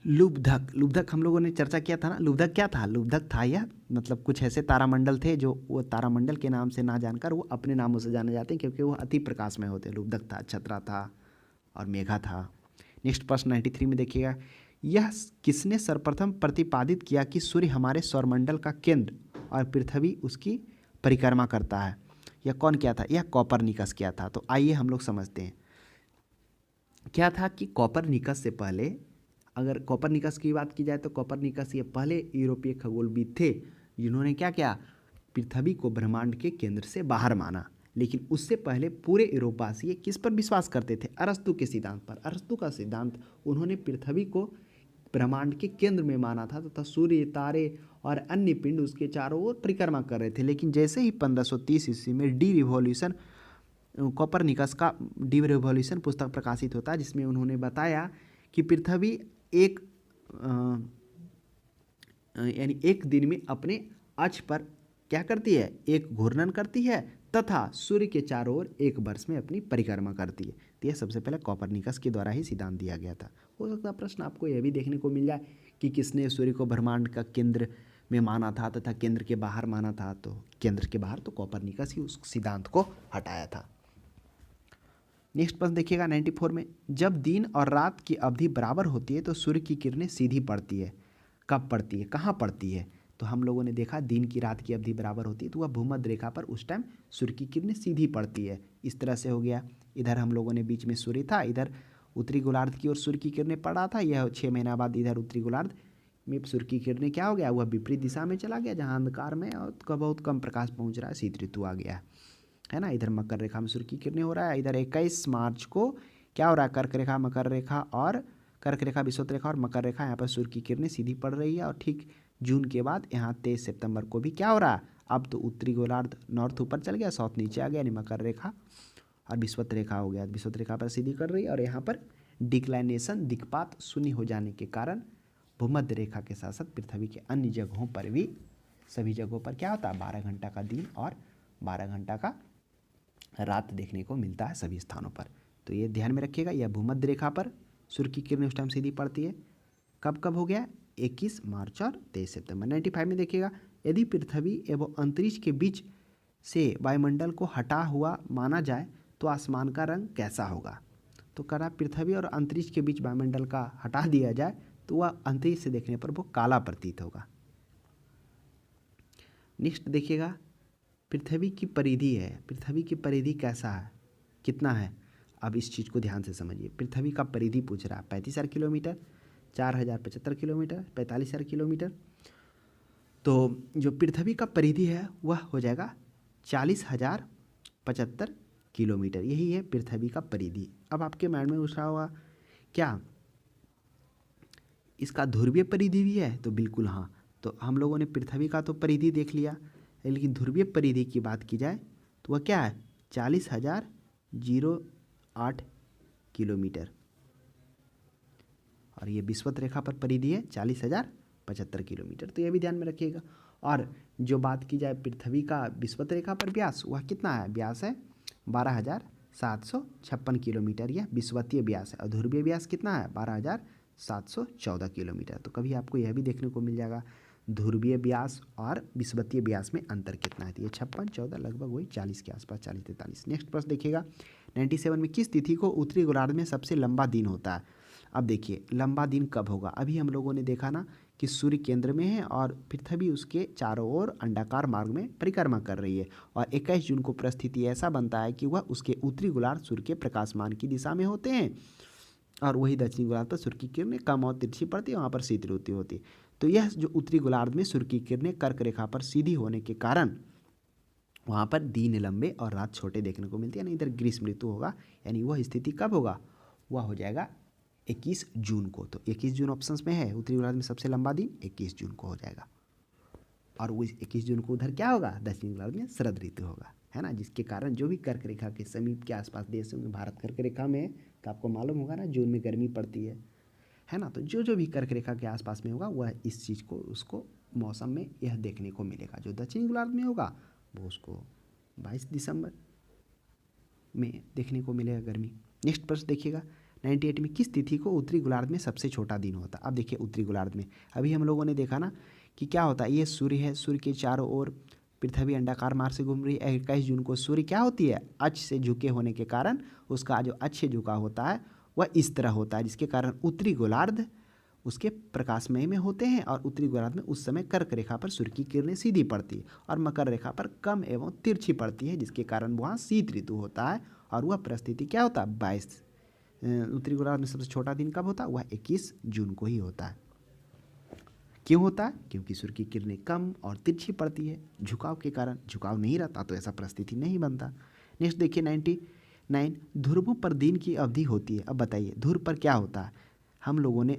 लुब्धक, लुब्धक हम लोगों ने चर्चा किया था ना, लुब्धक क्या था, लुब्धक था यह मतलब कुछ ऐसे तारामंडल थे जो वो तारामंडल के नाम से ना जानकर वो अपने नामों से जाने जाते हैं, क्योंकि वो अति प्रकाश में होते हैं। लुब्धक था, छतरा था और मेघा था। नेक्स्ट प्रश्न 93 में देखिएगा, यह किसने सर्वप्रथम प्रतिपादित किया कि सूर्य हमारे सौरमंडल का केंद्र और पृथ्वी उसकी परिक्रमा करता है? यह कौन किया था? यह कोपरनिकस किया था। तो आइए हम लोग समझते हैं क्या था कि कोपरनिकस से पहले, अगर कोपरनिकस की बात की जाए तो कोपरनिकस ये पहले यूरोपीय खगोलविद थे जिन्होंने क्या किया, पृथ्वी को ब्रह्मांड के केंद्र से बाहर माना। लेकिन उससे पहले पूरे यूरोपवासी किस पर विश्वास करते थे? अरस्तु के सिद्धांत पर। अरस्तु का सिद्धांत, उन्होंने पृथ्वी को ब्रह्मांड के केंद्र में माना था तथा सूर्य, तारे और अन्य पिंड उसके चारों ओर परिक्रमा कर रहे थे। लेकिन जैसे ही 1530 ईस्वी में डी रिवॉल्यूशन, कोपरनिकस का डी रिवॉल्यूशन पुस्तक प्रकाशित होता है, जिसमें उन्होंने बताया कि पृथ्वी एक यानी एक दिन में अपने अक्ष पर क्या करती है, एक घूर्णन करती है तथा सूर्य के चारों ओर एक वर्ष में अपनी परिक्रमा करती है। तो यह सबसे पहले कोपरनिकस के द्वारा ही सिद्धांत दिया गया था। हो सकता है प्रश्न आपको यह भी देखने को मिल जाए कि किसने सूर्य को ब्रह्मांड का केंद्र में माना था तथा केंद्र के बाहर माना था। तो केंद्र के बाहर तो कोपरनिकस ही उस सिद्धांत को हटाया था। नेक्स्ट प्रश्न देखिएगा 94 में, जब दिन और रात की अवधि बराबर होती है तो सूर्य की किरणें सीधी पड़ती है। कब पड़ती है, कहाँ पड़ती है? तो हम लोगों ने देखा दिन की रात की अवधि बराबर होती है तो वह भूमध्य रेखा पर उस टाइम सूर्य की किरणें सीधी पड़ती है। इस तरह से हो गया, इधर हम लोगों ने बीच में सूर्य था, इधर उत्तरी गोलार्ध की ओर सूर्य की किरणें पड़ रहा था। यह 6 महीना बाद इधर उत्तरी गोलार्ध में सूर्य की किरणें क्या हो गया, वह विपरीत दिशा में चला गया, जहाँ अंधकार में और बहुत कम प्रकाश पहुँच रहा है, शीत ऋतु आ गया है ना। इधर मकर रेखा में सूर्य की किरणें हो रहा है, इधर 21 मार्च को क्या हो रहा है, कर्क रेखा, मकर रेखा और कर्क रेखा, विषुवत रेखा और मकर रेखा, यहाँ पर सूर्य की किरणें सीधी पड़ रही है। और ठीक जून के बाद यहाँ 23 सितंबर को भी क्या हो रहा है, अब तो उत्तरी गोलार्ध नॉर्थ ऊपर चल गया, साउथ नीचे आ गया, यानी मकर रेखा और विषुवत रेखा हो गया। विषुवत रेखा पर सीधी कर रही है और यहाँ पर डिक्लाइनेशन दिक्पात शून्य हो जाने के कारण भूमध्य रेखा के साथ साथ पृथ्वी के अन्य जगहों पर भी सभी जगहों पर क्या होता है 12 घंटा का दिन और 12 घंटा का रात देखने को मिलता है सभी स्थानों पर। तो ये ध्यान में रखिएगा, यह भूमध्य रेखा पर सूर्य की किरणें उस टाइम सीधी पड़ती है। कब कब हो गया 21 मार्च और 23 सितंबर। 95 में देखिएगा, यदि पृथ्वी एवं अंतरिक्ष के बीच से वायुमंडल को हटा हुआ माना जाए तो आसमान का रंग कैसा होगा। तो करा पृथ्वी और अंतरिक्ष के बीच वायुमंडल का हटा दिया जाए तो वह अंतरिक्ष से देखने पर वो काला प्रतीत होगा। नेक्स्ट देखिएगा, पृथ्वी की परिधि है, पृथ्वी की परिधि कैसा है, कितना है। अब इस चीज़ को ध्यान से समझिए, पृथ्वी का परिधि पूछ रहा है 35,000 किलोमीटर, 4,075 किलोमीटर, 45,000 किलोमीटर। तो जो पृथ्वी का परिधि है वह हो जाएगा 40,075 किलोमीटर, यही है पृथ्वी का परिधि। अब आपके माइंड में उठ रहा होगा क्या इसका ध्रुवीय परिधि भी है, तो बिल्कुल हाँ। तो हम लोगों ने पृथ्वी का तो परिधि देख लिया, लेकिन ध्रुवीय परिधि की बात की जाए तो वह क्या है 40,008 किलोमीटर और ये विषुवत रेखा पर परिधि है 40,075 किलोमीटर। तो यह भी ध्यान में रखिएगा। और जो बात की जाए पृथ्वी का विषुवत रेखा पर व्यास, वह कितना है, व्यास है 12,756 किलोमीटर, यह विषुवतीय व्यास है। और ध्रुवीय व्यास कितना है 12,714 किलोमीटर। तो कभी आपको यह भी देखने को मिल जाएगा ध्रुवीय व्यास और विषुवतीय व्यास में अंतर कितना है। तो ये 56, 14 लगभग वही 40 के आसपास, 40, 43। नेक्स्ट प्रश्न देखिएगा, 97 में किस तिथि को उत्तरी गोलार्ध में सबसे लंबा दिन होता है। अब देखिए लंबा दिन कब होगा, अभी हम लोगों ने देखा ना कि सूर्य केंद्र में है और पृथ्वी उसके चारों ओर अंडाकार मार्ग में परिक्रमा कर रही है और 21 जून को परिस्थिति ऐसा बनता है कि वह उसके उत्तरी गोलार्ध सूर्य के प्रकाशमान की दिशा में होते हैं और वही दक्षिणी गोलार्ध पर सूर्य की किरणें कम और तिरछी पड़ती है, वहाँ पर शीत ऋतु होती है। तो यह जो उत्तरी गोलार्ध में सूर्य की किरणें कर्क रेखा पर सीधी होने के कारण वहाँ पर दिन लंबे और रात छोटे देखने को मिलती है, यानी इधर ग्रीष्म ऋतु होगा। यानी वह स्थिति कब होगा, वह हो जाएगा 21 जून को। तो 21 जून ऑप्शंस में है, उत्तरी गोलार्ध में सबसे लंबा दिन 21 जून को हो जाएगा। और वो 21 जून को उधर क्या होगा, दक्षिणी गोलार्ध में शरद ऋतु होगा, है ना, जिसके कारण जो भी कर्क रेखा के समीप के आसपास देश होंगे, भारत कर्क रेखा में तो आपको मालूम होगा ना जून में गर्मी पड़ती है ना। तो जो भी कर्क रेखा के आसपास में होगा वह इस चीज़ को उसको मौसम में यह देखने को मिलेगा। जो दक्षिणी गोलार्ध में होगा वो उसको 22 दिसंबर में देखने को मिलेगा गर्मी। नेक्स्ट प्रश्न देखिएगा, 98 में किस तिथि को उत्तरी गोलार्ध में सबसे छोटा दिन होता है। अब देखिए उत्तरी गोलार्ध में अभी हम लोगों ने देखा ना कि क्या होता है, ये सूर्य है, सूर्य के चारों ओर पृथ्वी अंडाकार मार्ग से घूम रही है। 21 जून को सूर्य क्या होती है, अक्ष से झुके होने के कारण उसका जो अक्ष से झुका होता है वह इस तरह होता है, जिसके कारण उत्तरी गोलार्ध उसके प्रकाशमय में होते हैं और उत्तरी गोलार्ध में उस समय कर्क रेखा पर सूर्य की किरणें सीधी पड़ती है और मकर रेखा पर कम एवं तिरछी पड़ती है, जिसके कारण वहाँ शीत ऋतु होता है और वह परिस्थिति क्या होता है 22। उत्तरी गोलार्ध में सबसे छोटा दिन कब होता है, वह 21 जून को ही होता है। क्यों होता है, क्योंकि सूर्य की किरणें कम और तिरछी पड़ती है, झुकाव के कारण। झुकाव नहीं रहता तो ऐसा परिस्थिति नहीं बनता। नेक्स्ट देखिए 99, ध्रुवों पर दिन की अवधि होती है। अब बताइए ध्रुव पर क्या होता है। हम लोगों ने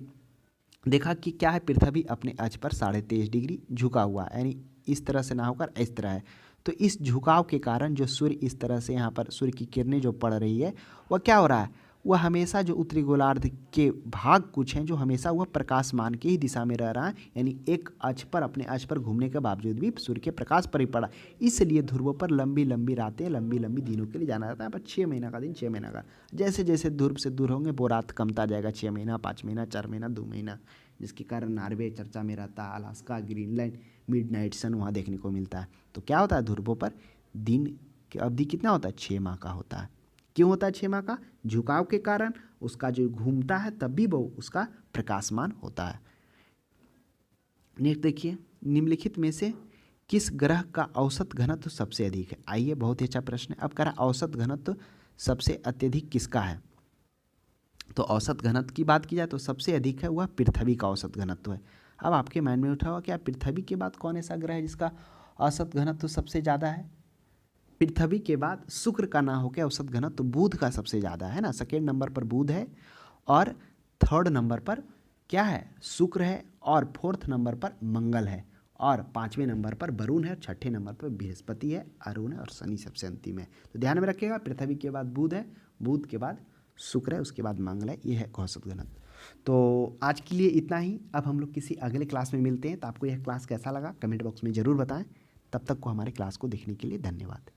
देखा कि क्या है, पृथ्वी अपने अक्ष पर 23.5 डिग्री झुका हुआ है, यानी इस तरह से ना होकर इस तरह है। तो इस झुकाव के कारण जो सूर्य इस तरह से यहाँ पर सूर्य की किरणें जो पड़ रही है वह क्या हो रहा है, वह हमेशा जो उत्तरी गोलार्ध के भाग कुछ हैं जो हमेशा वह प्रकाशमान की ही दिशा में रह रहा है, यानी एक अक्ष पर अपने अक्ष पर घूमने के बावजूद भी सूर्य के प्रकाश पर ही पड़ा। इसलिए ध्रुवों पर लंबी लंबी रातें, लंबी लंबी दिनों के लिए जाना जाता है। पर 6 महीना का दिन, 6 महीना का, जैसे जैसे ध्रुव से दूर होंगे वो रात कमता जाएगा, 6 महीना, 5 महीना, 4 महीना, 2 महीना, जिसके कारण नॉर्वे चर्चा में रहता है, अलास्का, ग्रीनलैंड, मिडनाइट सन वहाँ देखने को मिलता है। तो क्या होता है, ध्रुवों पर दिन की अवधि कितना होता है, 6 माह का होता है। क्यों होता है 6 माह का, झुकाव के कारण। उसका जो घूमता है तब भी वो उसका प्रकाशमान होता है। नेक्स्ट देखिए, निम्नलिखित में से किस ग्रह का औसत घनत्व सबसे अधिक है। आइए, बहुत ही अच्छा प्रश्न है। अब कह रहा औसत घनत्व सबसे अत्यधिक किसका है, तो औसत घनत्व की बात की जाए तो सबसे अधिक है वह पृथ्वी का औसत घनत्व है। अब आपके माइंड में उठा हुआ क्या पृथ्वी के बाद कौन ऐसा ग्रह है जिसका औसत घनत्व सबसे ज़्यादा है। पृथ्वी के बाद शुक्र का ना होकर औसत घनत्व बुध का सबसे ज़्यादा है ना। सेकेंड नंबर पर बुध है और थर्ड नंबर पर क्या है, शुक्र है और फोर्थ नंबर पर मंगल है। और 5वें नंबर पर वरुण है, और 6ठे नंबर पर बृहस्पति है, अरुण है और शनि सबसे अंतिम है। तो ध्यान में रखिएगा, पृथ्वी के बाद बुध है, बुध के बाद शुक्र है, उसके बाद मंगल है। ये है औसत गणित। तो आज के लिए इतना ही। अब हम लोग किसी अगले क्लास में मिलते हैं। तो आपको यह क्लास कैसा लगा कमेंट बॉक्स में ज़रूर बताएं। तब तक को हमारे क्लास को देखने के लिए धन्यवाद।